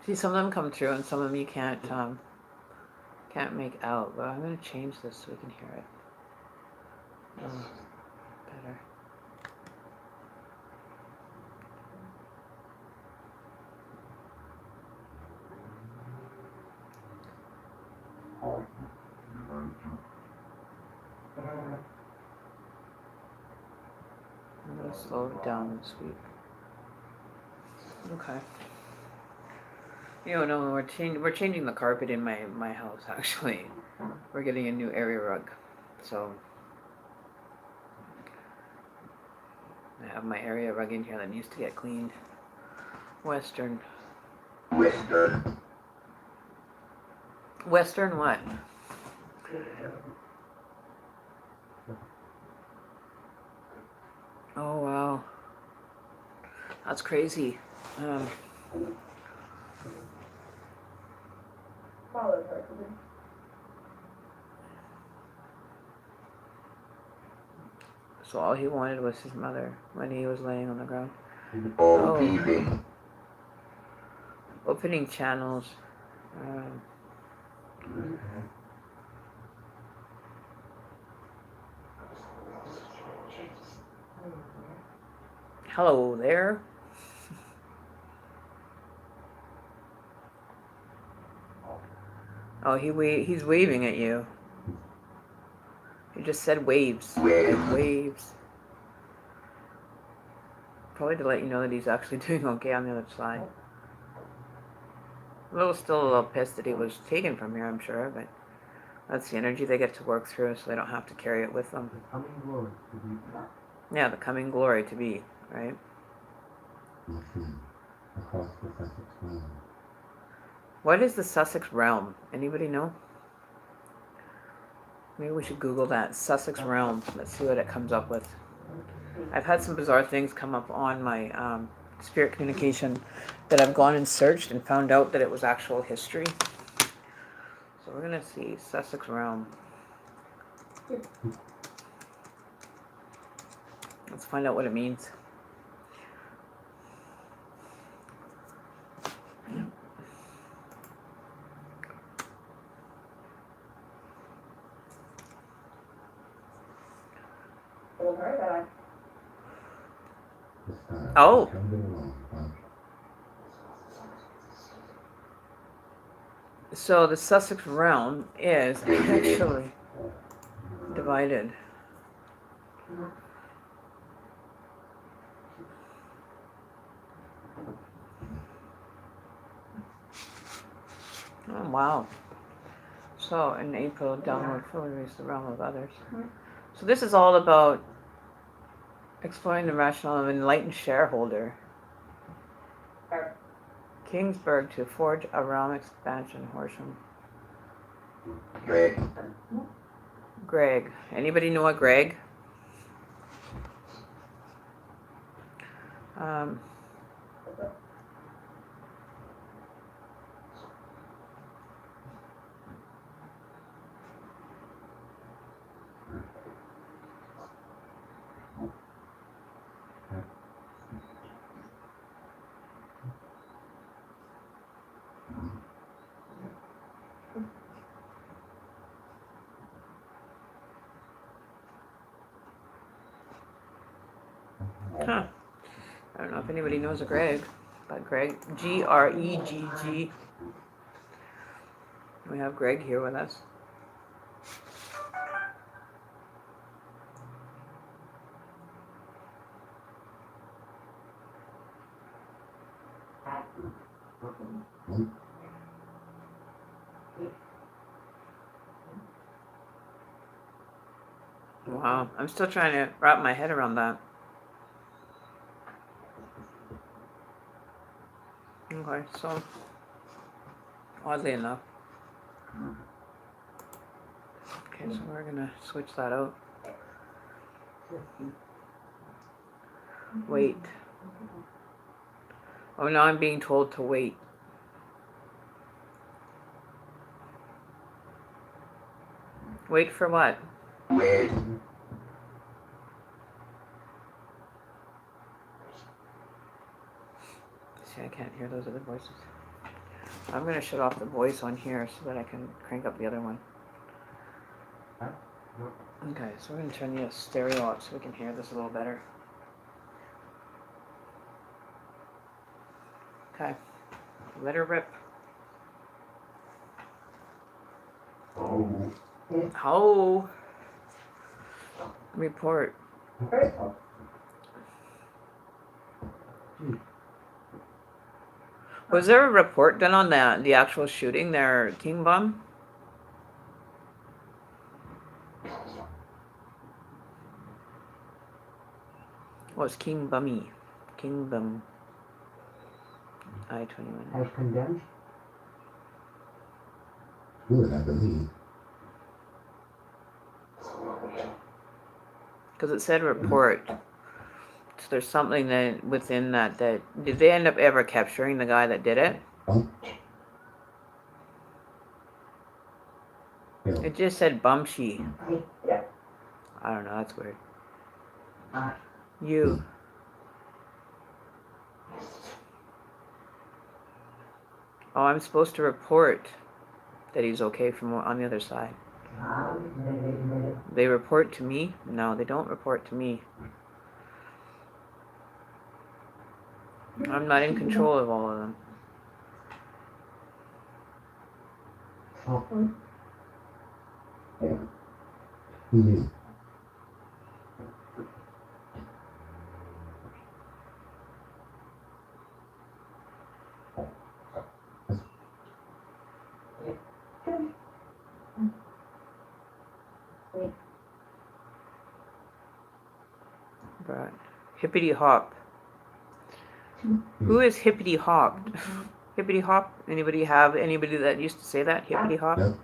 See, some of them come through and some of them you can't make out, but I'm going to change this so we can hear it. Better. I'm going to slow it down and sweep. Okay. No, we're changing the carpet in my house, actually. We're getting a new area rug. So I have my area rug in here that needs to get cleaned. Western what? Oh, wow. That's crazy. So all he wanted was his mother when he was laying on the ground. Oh. Opening channels. Hello there. Oh, he's waving at you. He just said waves. Like waves. Probably to let you know that he's actually doing okay on the other side. Still a little pissed that he was taken from here, I'm sure, but that's the energy they get to work through, so they don't have to carry it with them. The coming glory to be. Yeah, the coming glory to be, right? Across the Sussex Realm. What is the Sussex Realm? Anybody know? Maybe we should Google that. Sussex Realm. Let's see what it comes up with. I've had some bizarre things come up on my spirit communication that I've gone and searched and found out that it was actual history. So we're going to see Sussex Realm. Let's find out what it means. Told her that. Oh. So the Sussex Realm is actually divided. Oh, wow. So in April, downward filigree is the realm of others. So this is all about exploring the rationale of an enlightened shareholder. Kingsburg to forge a realm expansion, Horsham. Greg. Anybody know a Greg? Huh. I don't know if anybody knows a Greg, but Greg, G-R-E-G-G. We have Greg here with us. Wow, I'm still trying to wrap my head around that. Okay, so oddly enough. Okay, so we're gonna switch that out. Wait. Oh, now I'm being told to wait. Wait for what? See, I can't hear those other voices. I'm going to shut off the voice on here so that I can crank up the other one. Okay, so we're going to turn the stereo up so we can hear this a little better. Okay, let her rip. Oh. Report. Was there a report done on the actual shooting there, King Bum? Well, it's King Bummy. King Bum. I-21. As condemned? Good, I believe. Because it said report. So there's something that within that did they end up ever capturing the guy that did it? Oh. It just said Bumshy. Yeah. I don't know, that's weird. You. Oh, I'm supposed to report that he's okay from on the other side. They report to me? No, they don't report to me. I'm not in control of all of them. He knew. Hippity hop. Who is hippity hopped? Hippity hop? Anybody have anybody that used to say that? Hippity hop? No.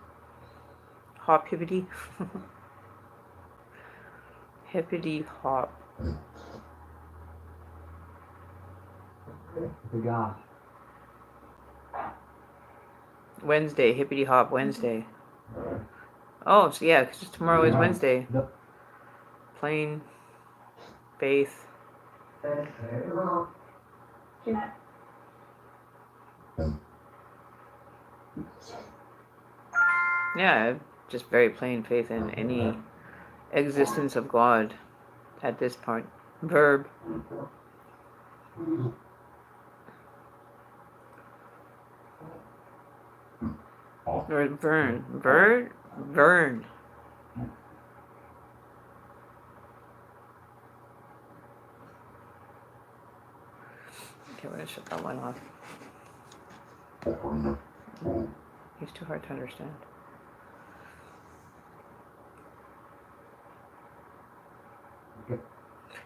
Hop hippity? Hippity hop. The God. Wednesday, hippity hop Wednesday. Oh, so yeah, because tomorrow is Wednesday. Yep. Plain faith. Yeah, just very plain faith in any existence of God at this point. Verb. Or Vern. Vern. Okay, we're gonna shut that one off. He's too hard to understand.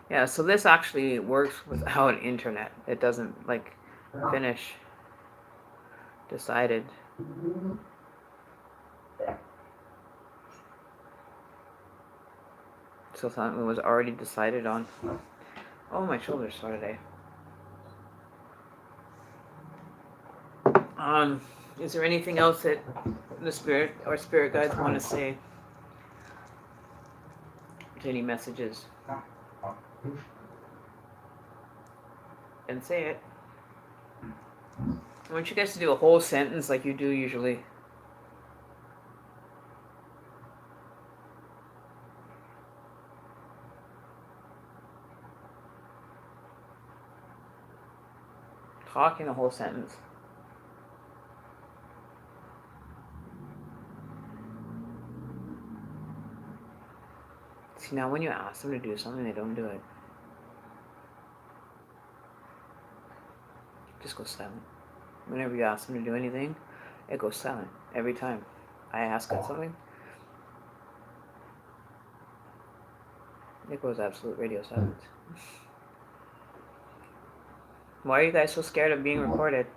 Yeah, so this actually works without internet. It doesn't like finish. Decided. So something was already decided on. Oh, my shoulder's sore today. Is there anything else that the spirit or spirit guides want to say? Any messages? And say it. I want you guys to do a whole sentence like you do usually. Talk in a whole sentence. See, now when you ask them to do something, they don't do it. Just go silent. Whenever you ask them to do anything, it goes silent every time. I ask it something, it goes absolute radio silence. Why are you guys so scared of being recorded?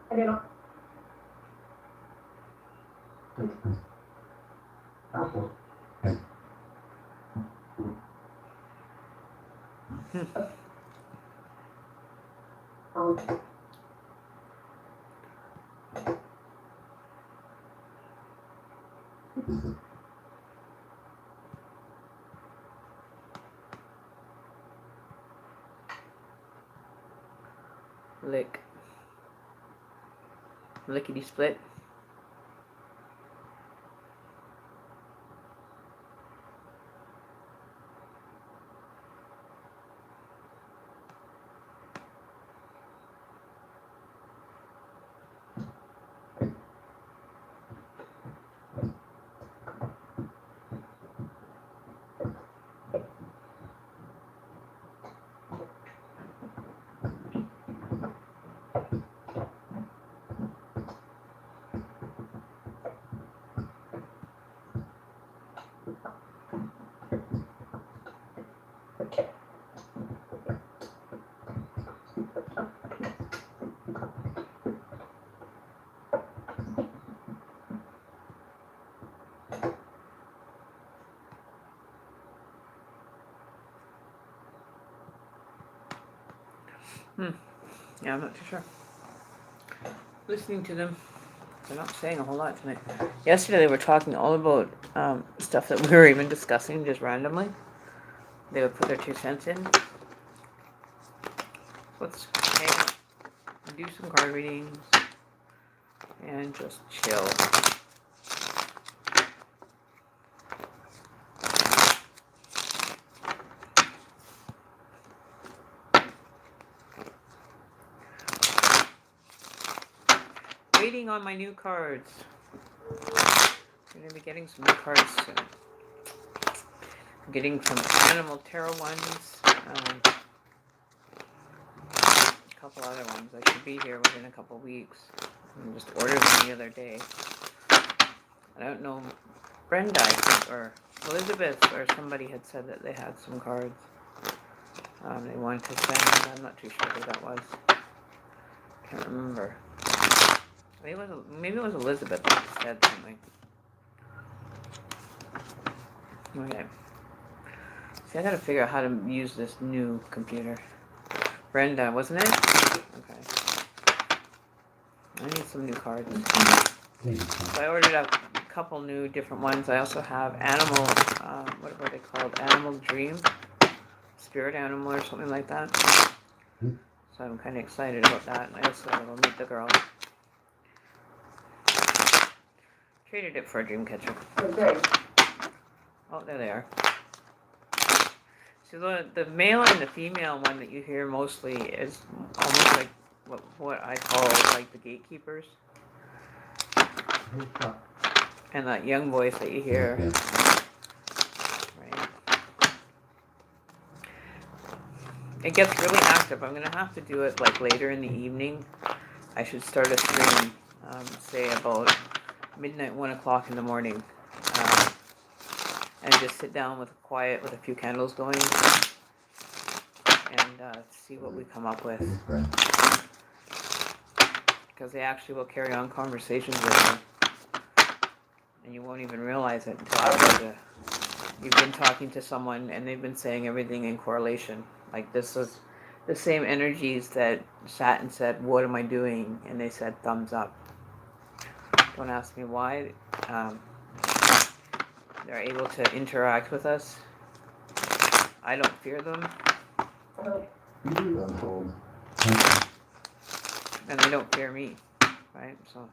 I don't know. Lick. Lickety split. Yeah, I'm not too sure. Listening to them, they're not saying a whole lot tonight. Yesterday they were talking all about stuff that we were even discussing just randomly. They would put their 2 cents in. Let's hang out, do some card readings, and just chill. Waiting on my new cards. I'm going to be getting some new cards soon. I'm getting some Animal Tarot ones. A couple other ones. I should be here within a couple weeks. I just ordered them the other day. I don't know. Brenda, I think, or Elizabeth, or somebody had said that they had some cards. They wanted to send. I'm not too sure who that was. Can't remember. Maybe it was Elizabeth that said something. Okay. See, I gotta figure out how to use this new computer. Brenda, wasn't it? Okay. I need some new cards. So I ordered a couple new different ones. I also have Animal, what were they called? Animal Dream? Spirit Animal or something like that. So I'm kind of excited about that. And I also will meet the girl. Traded it for a dream catcher. Okay. Oh, there they are. So the male and the female one that you hear mostly is almost like what I call like the gatekeepers. And that young voice that you hear. Right. It gets really active. I'm gonna have to do it like later in the evening. I should start a stream, say about midnight, 1 o'clock in the morning. And just sit down with a few candles going, and see what we come up with. Because they actually will carry on conversations with you, and you won't even realize it until after you've been talking to someone and they've been saying everything in correlation. Like this is the same energies that sat and said, "What am I doing?" and they said, "Thumbs up." Don't ask me why. They're able to interact with us. I don't fear them. And they don't fear me. Right? So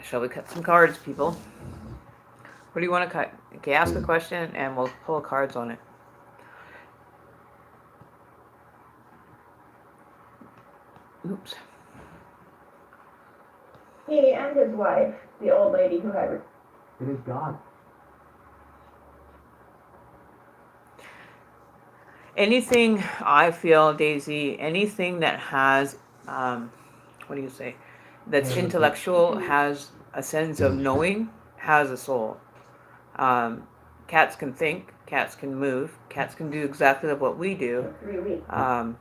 shall we cut some cards, people? What do you want to cut? Okay, ask a question and we'll pull cards on it. Oops. He and his wife, the old lady who had. It is God. Anything I feel, Daisy, anything that has, what do you say, that's intellectual, has a sense of knowing, has a soul. Cats can think, cats can move, cats can do exactly what we do. 3 weeks. I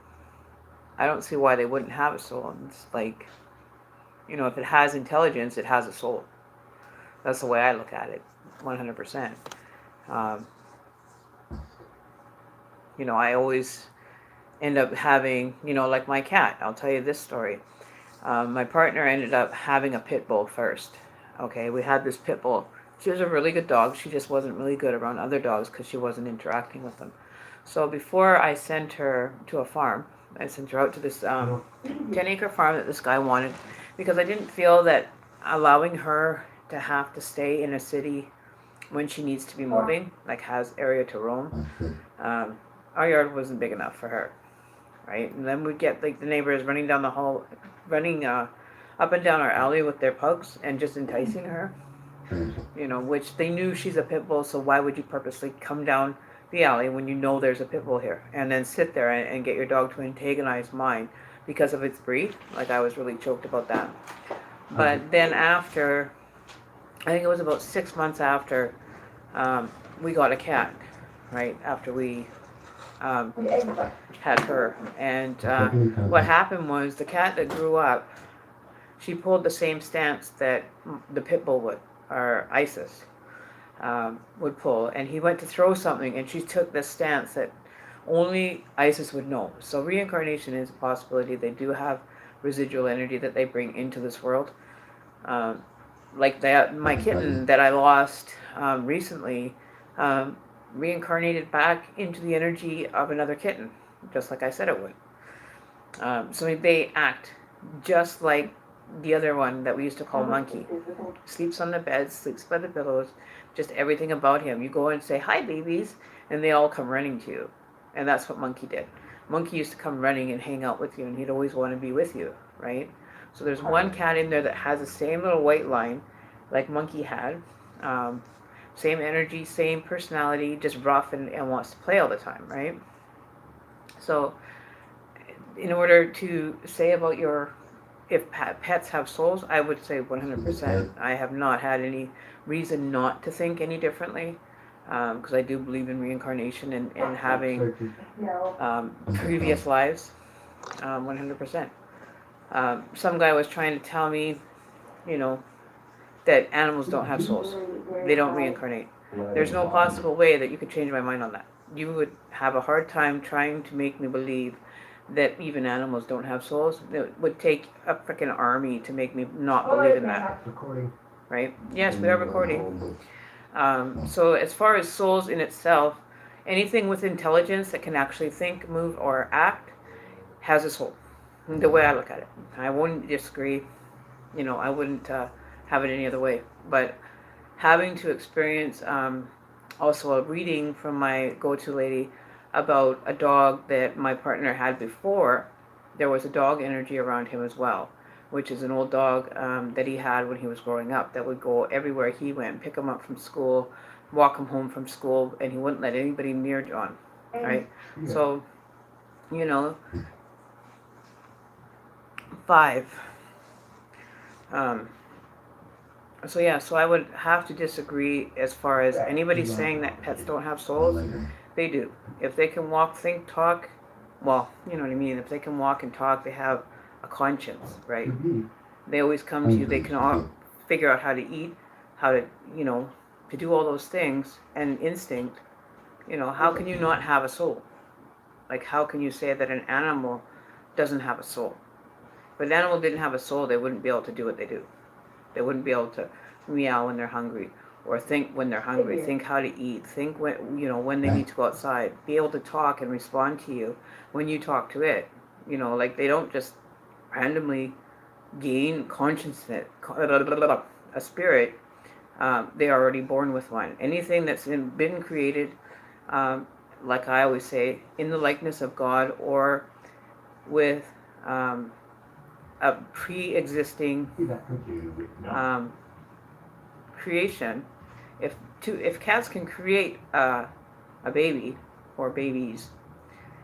don't see why they wouldn't have a soul. It's like, if it has intelligence, it has a soul. That's the way I look at it, 100%. I always end up having, like my cat. I'll tell you this story. My partner ended up having a pit bull first. Okay, we had this pit bull. She was a really good dog. She just wasn't really good around other dogs because she wasn't interacting with them. So before I sent her to a farm, I sent her out to this 10-acre farm that this guy wanted, because I didn't feel that allowing her to have to stay in a city when she needs to be moving, like has area to roam, our yard wasn't big enough for her, right? And then we'd get like the neighbors running down the hall, running up and down our alley with their pugs and just enticing her, which they knew she's a pit bull, so why would you purposely come down the alley when you know there's a pit bull here and then sit there and get your dog to antagonize mine because of its breed? Like, I was really choked about that. But then after, I think it was about 6 months after, we got a cat, right? After we had her. And what happened was the cat that grew up, she pulled the same stance that the pit bull would, or Isis, would pull. And he went to throw something and she took this stance that only Isis would know. So reincarnation is a possibility. They do have residual energy that they bring into this world. Like that, my kitten that I lost recently reincarnated back into the energy of another kitten, just like I said it would. So they act just like the other one that we used to call Monkey. Sleeps on the bed, sleeps by the pillows, just everything about him. You go and say, "Hi, babies," and they all come running to you. And that's what Monkey did. Monkey used to come running and hang out with you, and he'd always want to be with you, right? So there's one cat in there that has the same little white line like Monkey had. Same energy, same personality, just rough and wants to play all the time, right? So in order to say about if pets have souls, I would say 100%. I have not had any reason not to think any differently. because I do believe in reincarnation and having No. previous lives, 100%. Some guy was trying to tell me, you know, that animals don't have souls. They don't reincarnate. There's no possible way that you could change my mind on that. You would have a hard time trying to make me believe that even animals don't have souls. It would take a freaking army to make me not believe in that, Recording. right? Yes, we are recording. So as far as souls in itself, anything with intelligence that can actually think, move, or act has a soul. The way I look at it, I wouldn't disagree. You know, I wouldn't have it any other way. But having to experience also a reading from my go-to lady about a dog that my partner had before, there was a dog energy around him as well, which is an old dog that he had when he was growing up that would go everywhere he went, pick him up from school, walk him home from school, and he wouldn't let anybody near John, right? Yeah. So, you know, 5. So yeah, so I would have to disagree as far as anybody saying that pets don't have souls. They do. If they can walk, think, talk, well, you know what I mean. If they can walk and talk, they have a conscience, right? They always come to you. They can all figure out how to eat, how to, you know, to do all those things, and instinct. You know, how can you not have a soul? Like, how can you say that an animal doesn't have a soul? If an animal didn't have a soul, they wouldn't be able to do what they do. They wouldn't be able to meow when they're hungry, or think when they're hungry, think how to eat, think when, you know, when they need to go outside, be able to talk and respond to you when you talk to it. You know, like they don't just randomly gain consciousness, a spirit. They are already born with one. Anything that's been created, like I always say, in the likeness of God or with a pre-existing creation. If cats can create a baby or babies,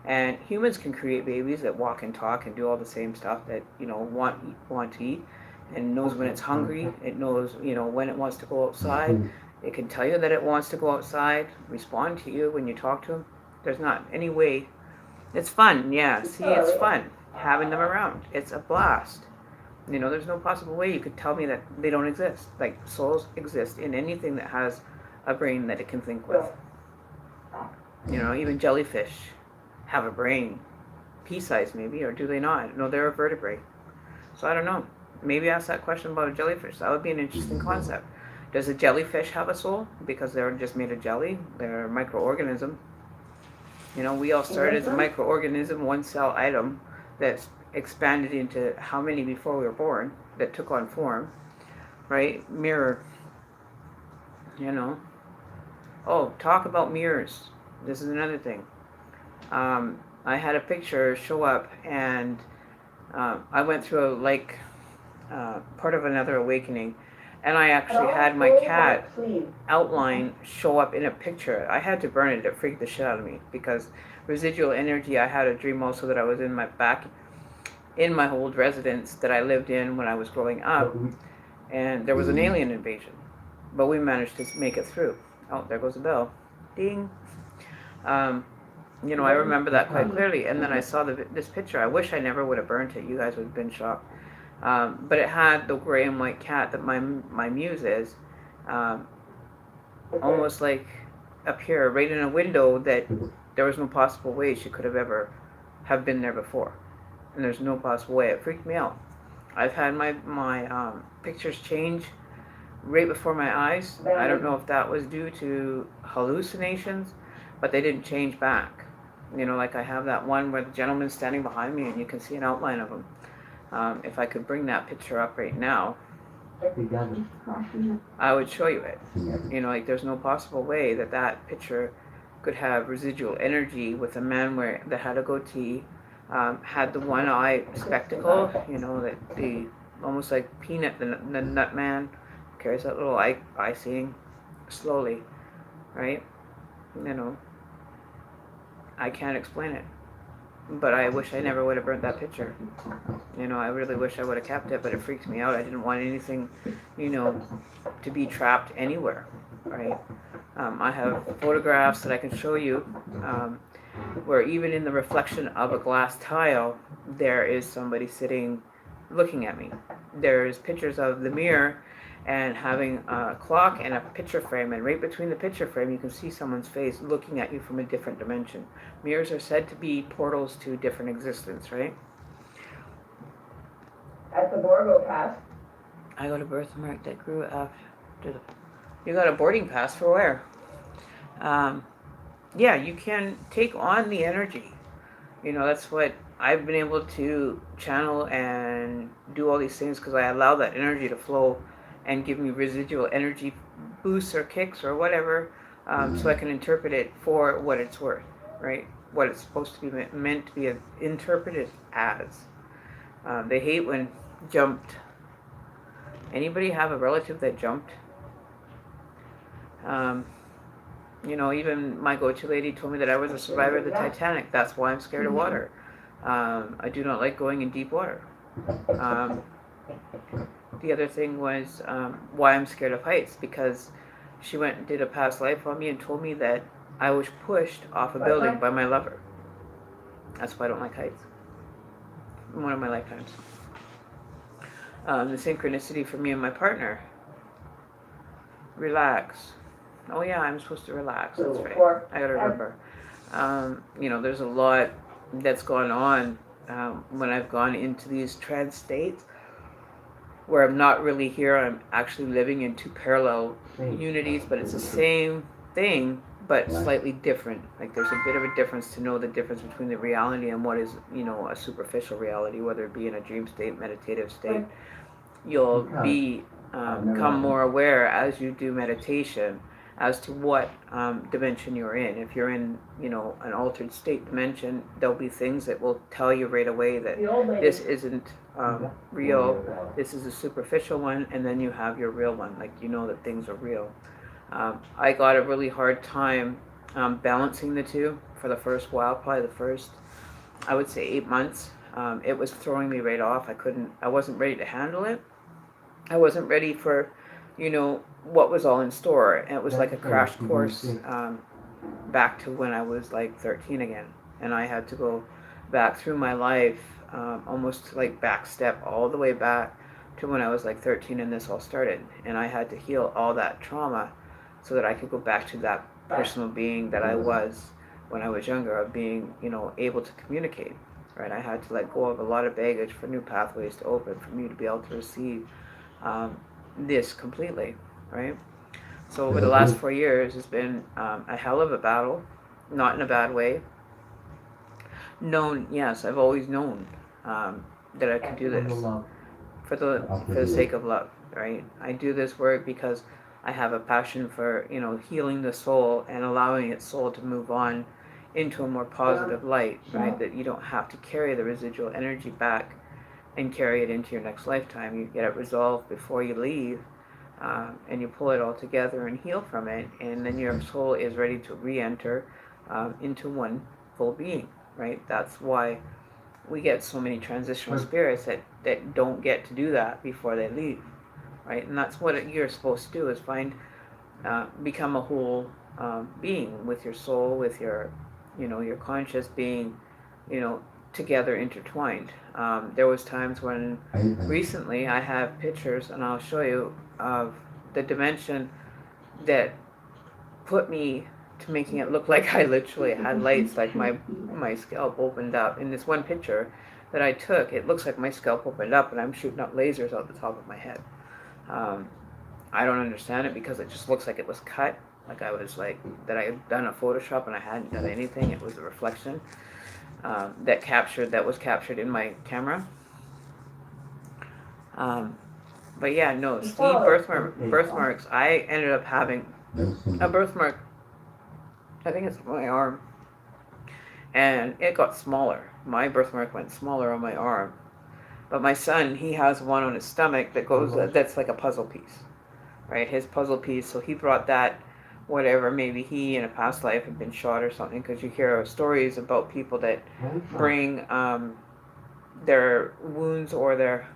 and humans can create babies that walk and talk and do all the same stuff that, you know, want to eat, and knows when it's hungry, it knows, you know, when it wants to go outside, it can tell you that it wants to go outside, respond to you when you talk to them. There's not any way. It's fun, yeah, see, it's fun having them around. It's a blast. You know, there's no possible way you could tell me that they don't exist. Like, souls exist in anything that has a brain that it can think with. You know, even jellyfish have a brain. Pea-sized maybe, or do they not? No, they're a vertebrate. So I don't know. Maybe ask that question about a jellyfish. That would be an interesting concept. Does a jellyfish have a soul? Because they're just made of jelly. They're a microorganism. You know, we all started as a microorganism, one cell item that's expanded into how many before we were born that took on form, right? Mirror, you know. Oh, talk about mirrors. This is another thing. I had a picture show up, and I went through part of another awakening, and I actually had my cat outline show up in a picture. I had to burn it. It freaked the shit out of me because residual energy. I had a dream also that I was in my old residence that I lived in when I was growing up, and there was an alien invasion, but we managed to make it through. Oh, there goes the bell. Ding. You know, I remember that quite clearly, and then I saw this picture. I wish I never would have burnt it. You guys would have been shocked. But it had the gray and white cat that my muse is, almost like up here, right in a window that there was no possible way she could have ever have been there before. And there's no possible way. It freaked me out. I've had my pictures change right before my eyes. I don't know if that was due to hallucinations, but they didn't change back. You know, like I have that one where the gentleman's standing behind me and you can see an outline of him. If I could bring that picture up right now, I would show you it. You know, like there's no possible way that picture could have residual energy with a man that had a goatee, had the one eye spectacle, you know, that the almost like Peanut, the nut man, carries that little eye seeing slowly, right? You know, I can't explain it, but I wish I never would have burnt that picture. You know, I really wish I would have kept it, but it freaked me out. I didn't want anything, you know, to be trapped anywhere. right? I have photographs that I can show you where even in the reflection of a glass tile, there is somebody sitting looking at me. There's pictures of the mirror and having a clock and a picture frame, and right between the picture frame you can see someone's face looking at you from a different dimension. Mirrors are said to be portals to different existence, right? At the Borgo Pass. I got a birthmark that grew after the... You got a boarding pass for where? Yeah, you can take on the energy. You know, that's what I've been able to channel and do all these things because I allow that energy to flow and give me residual energy boosts or kicks or whatever, so I can interpret it for what it's worth, right? What it's supposed to be meant to be interpreted as. They hate when jumped. Anybody have a relative that jumped? You know, even my go-to lady told me that I was a survivor of the Titanic. That's why I'm scared of water. I do not like going in deep water. The other thing was why I'm scared of heights, because she went and did a past life on me and told me that I was pushed off a building by my lover. That's why I don't like heights. In one of my lifetimes. The synchronicity for me and my partner. Relax. Oh yeah, I'm supposed to relax. That's right. I gotta remember. You know, there's a lot that's gone on when I've gone into these trance states where I'm not really here. I'm actually living in two parallel unities, but it's the same thing, but slightly different. Like there's a bit of a difference to know the difference between the reality and what is, you know, a superficial reality, whether it be in a dream state, meditative state. You'll become more aware as you do meditation as to what dimension you're in. If you're in, you know, an altered state dimension, there'll be things that will tell you right away that this isn't real, this is a superficial one, and then you have your real one, like you know that things are real. I got a really hard time balancing the two for the first while, probably the first, I would say 8 months. It was throwing me right off. I wasn't ready to handle it. I wasn't ready for, you know, what was all in store. And it was like a crash course back to when I was like 13 again. And I had to go back through my life, almost like back step all the way back to when I was like 13 and this all started. And I had to heal all that trauma so that I could go back to that personal being that I was when I was younger, of being, you know, able to communicate, right? I had to let go of a lot of baggage for new pathways to open for me to be able to receive this completely, right? So over the last 4 years, it's been a hell of a battle, not in a bad way. Known, yes, I've always known that I could do this for the sake of love, right? I do this work because I have a passion for, you know, healing the soul and allowing its soul to move on into a more positive light, right? That you don't have to carry the residual energy back and carry it into your next lifetime. You get it resolved before you leave, and you pull it all together and heal from it, and then your soul is ready to re-enter into one full being, right? That's why we get so many transitional spirits that don't get to do that before they leave, right? And that's what you're supposed to do, is become a whole being with your soul, with your, you know, your conscious being, you know, together intertwined. There was times when recently I have pictures, and I'll show you, of the dimension that put me to making it look like I literally had lights, like my scalp opened up. In this one picture that I took, it looks like my scalp opened up and I'm shooting up lasers out the top of my head. I don't understand it because it just looks like it was cut, like I was like, that I had done a Photoshop and I hadn't done anything. It was a reflection that was captured in my camera. But yeah, no, Steve birthmarks. I ended up having a birthmark, I think it's on my arm, and it got smaller. My birthmark went smaller on my arm. But my son, he has one on his stomach that goes, that's like a puzzle piece, right? His puzzle piece. So he brought that, whatever, maybe he in a past life had been shot or something, because you hear stories about people that bring their wounds or their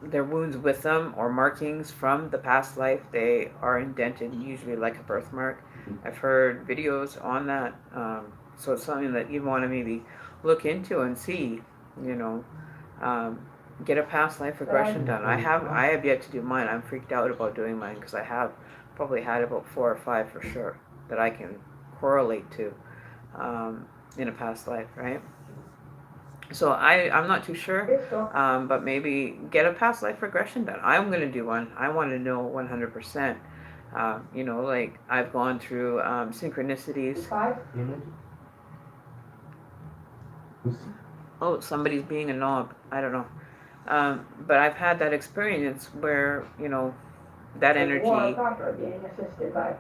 their wounds with them or markings from the past life. They are indented, usually like a birthmark. I've heard videos on that. So it's something that you want to maybe look into and see, you know, get a past life regression done. I have yet to do mine. I'm freaked out about doing mine because I have probably had about 4 or 5 for sure that I can correlate to in a past life, right? So I'm not too sure, but maybe get a past life regression done. I'm going to do one. I want to know 100%. You know, like I've gone through synchronicities. Oh, somebody's being a knob. I don't know. But I've had that experience where, you know, that energy. Being assisted by.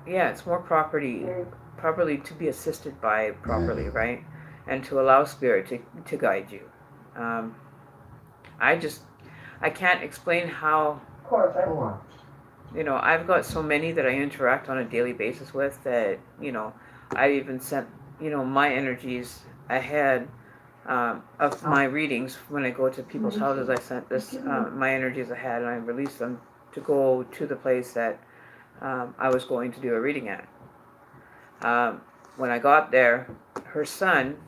Yeah, it's more properly to be assisted by properly, right? And to allow spirit to guide you. I can't explain how. Of course, You know, I've got so many that I interact on a daily basis with that, you know, I even sent, you know, my energies ahead of my readings. When I go to people's houses, I sent my energies ahead and I released them to go to the place that I was going to do a reading at. When I got there, her son,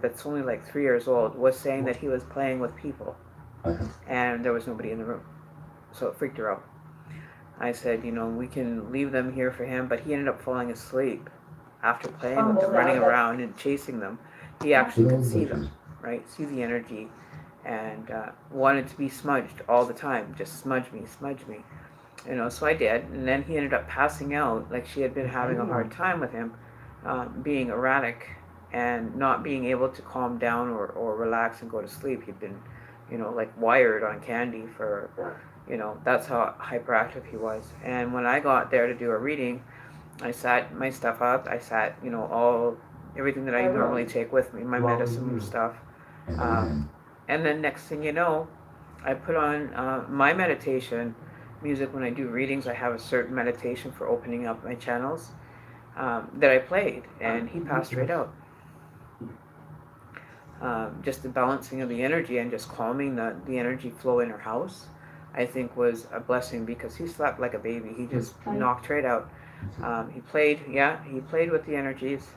that's only like 3 years old, was saying that he was playing with people and there was nobody in the room. So it freaked her out. I said, you know, we can leave them here for him, but he ended up falling asleep after playing with them, running around and chasing them. He actually could see them, right? See the energy and wanted to be smudged all the time. Just smudge me. You know, so I did. And then he ended up passing out, like she had been having a hard time with him, being erratic and not being able to calm down or relax and go to sleep. He'd been, you know, like wired on candy for, you know, that's how hyperactive he was. And when I got there to do a reading, I sat my stuff up. I sat, you know, everything that I normally take with me, my medicine stuff. And then next thing you know, I put on my meditation music. When I do readings, I have a certain meditation for opening up my channels that I played, and he passed right out. Just the balancing of the energy and just calming the energy flow in her house, I think was a blessing because he slept like a baby. He just knocked right out. He played with the energies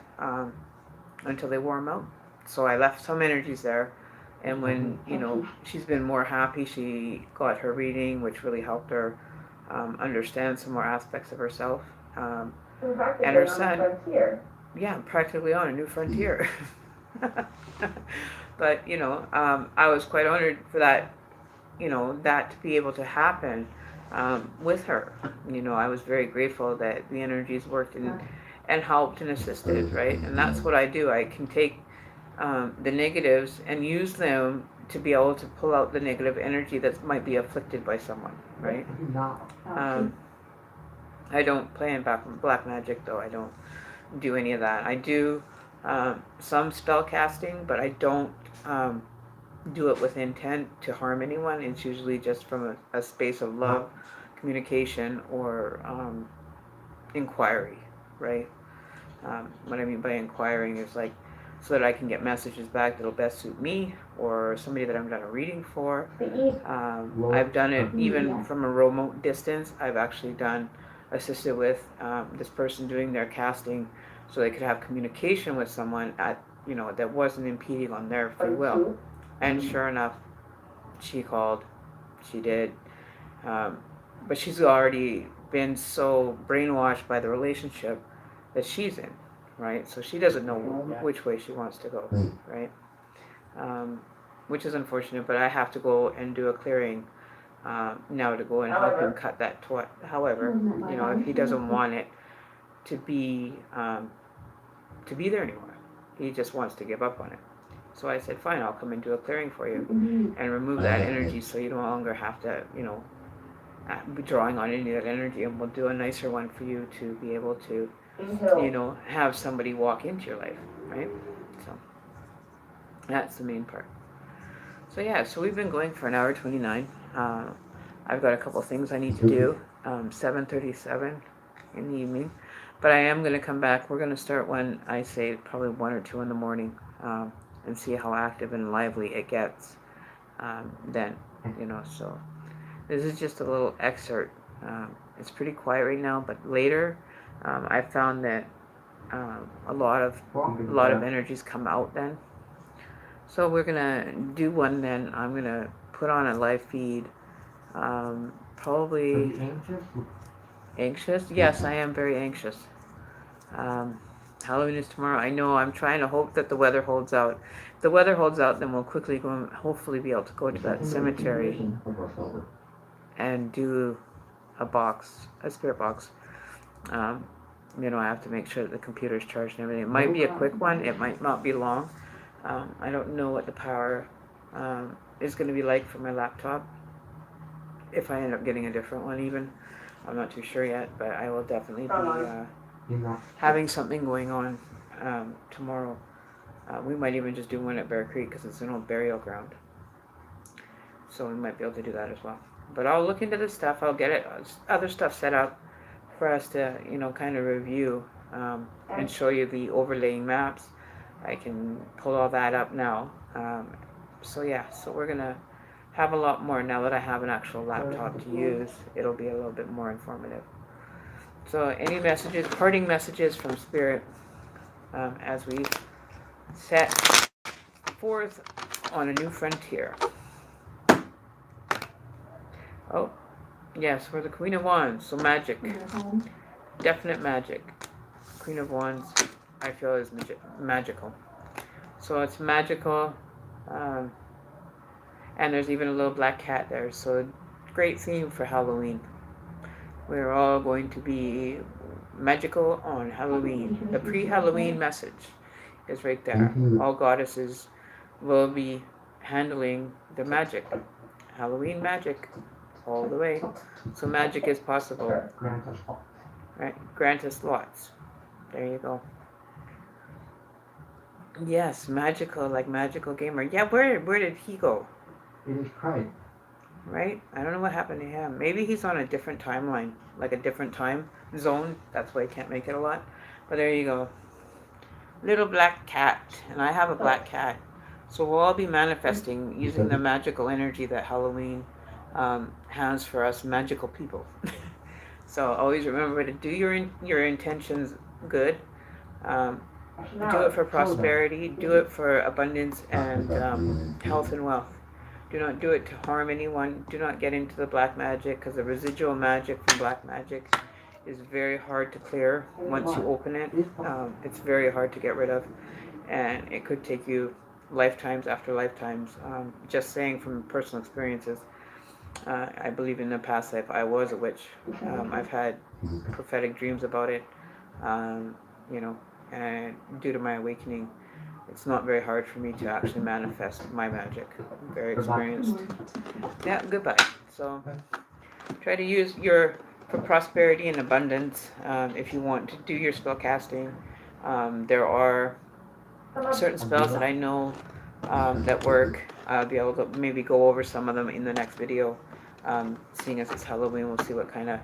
until they wore him out. So I left some energies there. And when, you know, she's been more happy, she got her reading, which really helped her understand some more aspects of herself. And her son, practically on a new frontier. But, you know, I was quite honored for that, you know, that to be able to happen with her. You know, I was very grateful that the energies worked and helped and assisted, right? And that's what I do. I can take the negatives and use them to be able to pull out the negative energy that might be afflicted by someone, right? I don't play in black magic, though. I don't do any of that. I do some spell casting, but I don't do it with intent to harm anyone. It's usually just from a space of love, communication, or inquiry, right? What I mean by inquiring is like so that I can get messages back that'll best suit me or somebody that I'm done a reading for. I've done it even from a remote distance. I've actually assisted with this person doing their casting so they could have communication with someone that wasn't impeding on their free will. And sure enough, she called. She did. But she's already been so brainwashed by the relationship that she's in, right? So she doesn't know which way she wants to go, right? Which is unfortunate, but I have to go and do a clearing now to go and help him cut that. However, you know, if he doesn't want it to be there anymore, he just wants to give up on it. So I said, fine, I'll come and do a clearing for you and remove that energy so you no longer have to, you know, be drawing on any of that energy, and we'll do a nicer one for you to be able to, you know, have somebody walk into your life, right? So that's the main part. So yeah, so we've been going for an hour 29. I've got a couple things I need to do. 7:37 in the evening, but I am going to come back. We're going to start when I say probably 1 or 2 in the morning, and see how active and lively it gets then. you know, so this is just a little excerpt. It's pretty quiet right now, but later I found that a lot of energies come out then. So we're gonna do one then. I'm gonna put on a live feed. Probably anxious. Yes, I am very anxious. Halloween is tomorrow. I know. I'm trying to hope that the weather holds out. If the weather holds out, then we'll quickly go and hopefully be able to go to that cemetery and do a spirit box. You know, I have to make sure that the computer's charged and everything. It might be a quick one. It might not be long. I don't know what the power is going to be like for my laptop. If I end up getting a different one even. I'm not too sure yet, but I will definitely be having something going on tomorrow. We might even just do one at Bear Creek because it's an old burial ground. So we might be able to do that as well. But I'll look into this stuff. I'll get other stuff set up for us to, you know, kind of review and show you the overlaying maps. I can pull all that up now. So yeah, so we're going to have a lot more now that I have an actual laptop to use. It'll be a little bit more informative. So any messages, parting messages from Spirit as we set forth on a new frontier. Oh, yes, we're the Queen of Wands, so magic. Definite magic. Queen of Wands, I feel, is magical. So it's magical, and there's even a little black cat there, so great theme for Halloween. We're all going to be magical on Halloween. The pre-Halloween message is right there. All goddesses will be handling the magic. Halloween magic all the way. So magic is possible. Right? Grant us lots. There you go. Yes, magical, like magical gamer. Yeah, where did he go? It is cried. Right? I don't know what happened to him. Maybe he's on a different timeline, like a different time zone. That's why he can't make it a lot. But there you go. Little black cat. And I have a black cat. So we'll all be manifesting using the magical energy that Halloween has for us magical people. So always remember to do your intentions good. Do it for prosperity. Do it for abundance and health and wealth. Do not do it to harm anyone. Do not get into the black magic, because the residual magic from black magic is very hard to clear once you open it. It's very hard to get rid of, and it could take you lifetimes after lifetimes. Just saying from personal experiences, I believe in the past life I was a witch. I've had prophetic dreams about it, you know, and due to my awakening, it's not very hard for me to actually manifest my magic. I'm very experienced. Yeah, goodbye. So try to use for prosperity and abundance. If you want to do your spell casting, there are certain spells that I know that work. I'll be able to maybe go over some of them in the next video. Seeing as it's Halloween, we'll see what kind of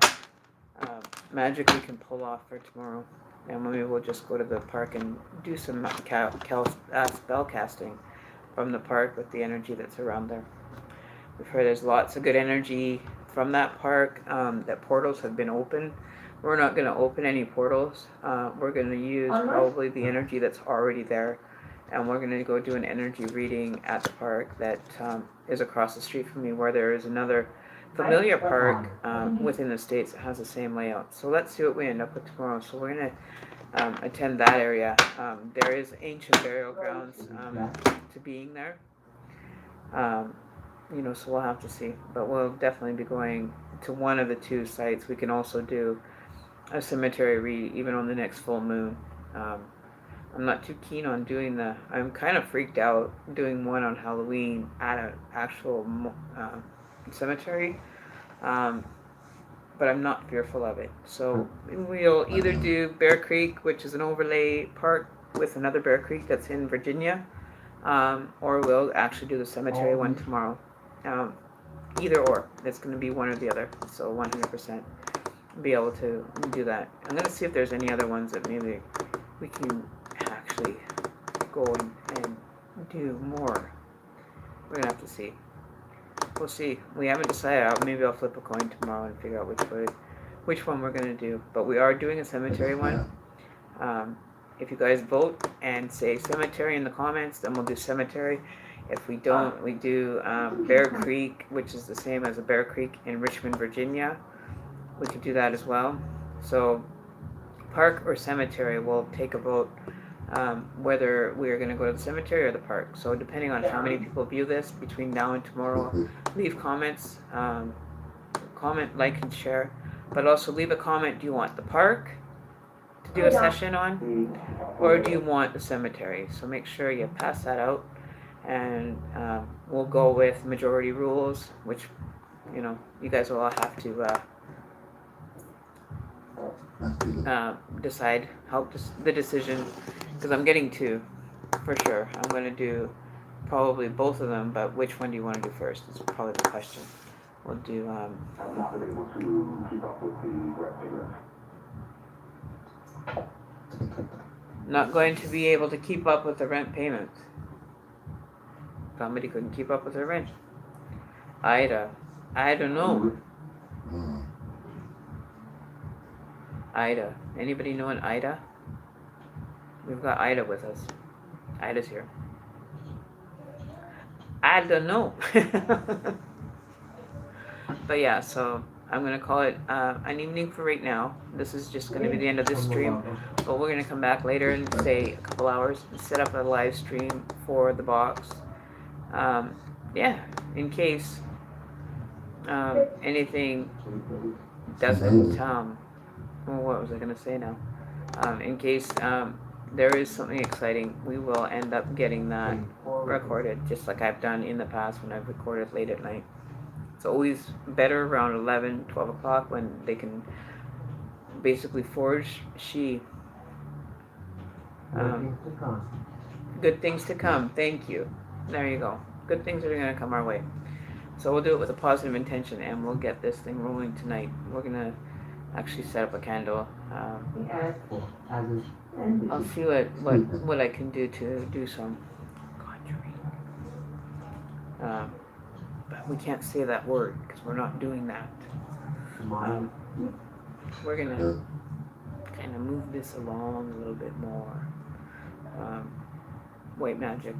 magic we can pull off for tomorrow. And maybe we'll just go to the park and do some spell casting from the park with the energy that's around there. We've heard there's lots of good energy from that park, that portals have been opened. We're not going to open any portals. We're going to use probably the energy that's already there. And we're going to go do an energy reading at the park that is across the street from me, where there is another familiar park within the States that has the same layout. So let's see what we end up with tomorrow. So we're going to attend that area. There is ancient burial grounds to being there. You know, so we'll have to see. But we'll definitely be going to one of the two sites. We can also do a cemetery read even on the next full moon. I'm not too keen on doing I'm kind of freaked out doing one on Halloween at an actual cemetery, but I'm not fearful of it. So we'll either do Bear Creek, which is an overlay park with another Bear Creek that's in Virginia, or we'll actually do the cemetery one tomorrow. Either or, it's going to be one or the other, so 100% be able to do that. I'm going to see if there's any other ones that maybe we can actually go and do more. We're going to have to see. we'll see. We haven't decided. Maybe I'll flip a coin tomorrow and figure out which one we're gonna do. But we are doing a cemetery one. If you guys vote and say cemetery in the comments, then we'll do cemetery. If we don't, we do Bear Creek, which is the same as a Bear Creek in Richmond, Virginia. We could do that as well. So park or cemetery, we'll take a vote whether we are going to go to the cemetery or the park. So depending on how many people view this between now and tomorrow, leave comments, comment, like, and share. But also leave a comment. Do you want the park to do a session on, or do you want the cemetery? So make sure you pass that out, and we'll go with majority rules, which you guys will all have to decide, help the decision, because I'm getting two for sure. I'm going to do probably both of them, but which one do you want to do first is probably the question. We'll do I'm not able to keep up with the rent payments. not going to be able to keep up with the rent payments. Somebody couldn't keep up with their rent. Ida, I don't know. Ida, anybody know an Ida? We've got Ida with us. Ida's here. I don't know. But yeah, so I'm gonna call it an evening for right now. This is just gonna be the end of this stream, but we're gonna come back later and say a couple hours and set up a live stream for the box. Yeah, in case anything doesn't what was I gonna say now? In case there is something exciting, we will end up getting that recorded, just like I've done in the past when I've recorded late at night. It's always better around 11, 12 o'clock when they can basically forge good things to come. Thank you. There you go. Good things are going to come our way. So we'll do it with a positive intention, and we'll get this thing rolling tonight. We're going to actually set up a candle. I'll see what I can do to do some conjuring. But we can't say that word because we're not doing that. We're going to kind of move this along a little bit more. White magic.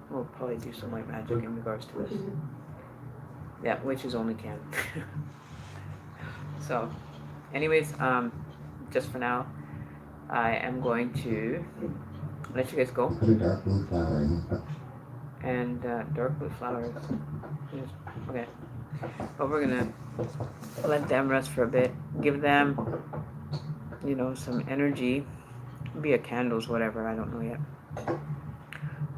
We'll probably do some white magic in regards to this. Yeah, witches only can. So, anyways, just for now, I am going to let you guys go. And dark blue flowers. Okay. But we're gonna let them rest for a bit. Give them, some energy. Be a candles, whatever. I don't know yet.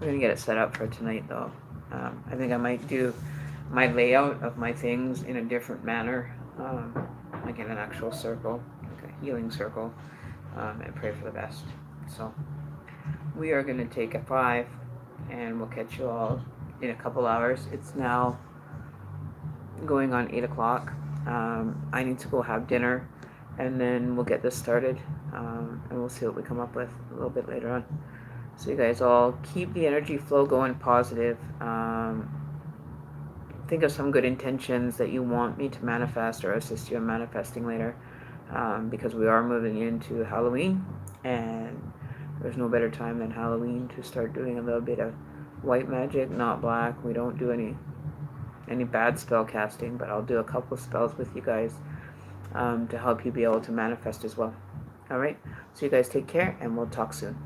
We're gonna get it set up for tonight, though. I think I might do my layout of my things in a different manner, like in an actual circle, like a healing circle, and pray for the best. So we are gonna take a 5, and we'll catch you all in a couple hours. It's now going on 8 o'clock. I need to go have dinner, and then we'll get this started, and we'll see what we come up with a little bit later on. So you guys all keep the energy flow going positive. Think of some good intentions that you want me to manifest or assist you in manifesting later, because we are moving into Halloween, and there's no better time than Halloween to start doing a little bit of white magic, not black. We don't do any bad spell casting, but I'll do a couple of spells with you guys to help you be able to manifest as well. All right, so you guys take care, and we'll talk soon.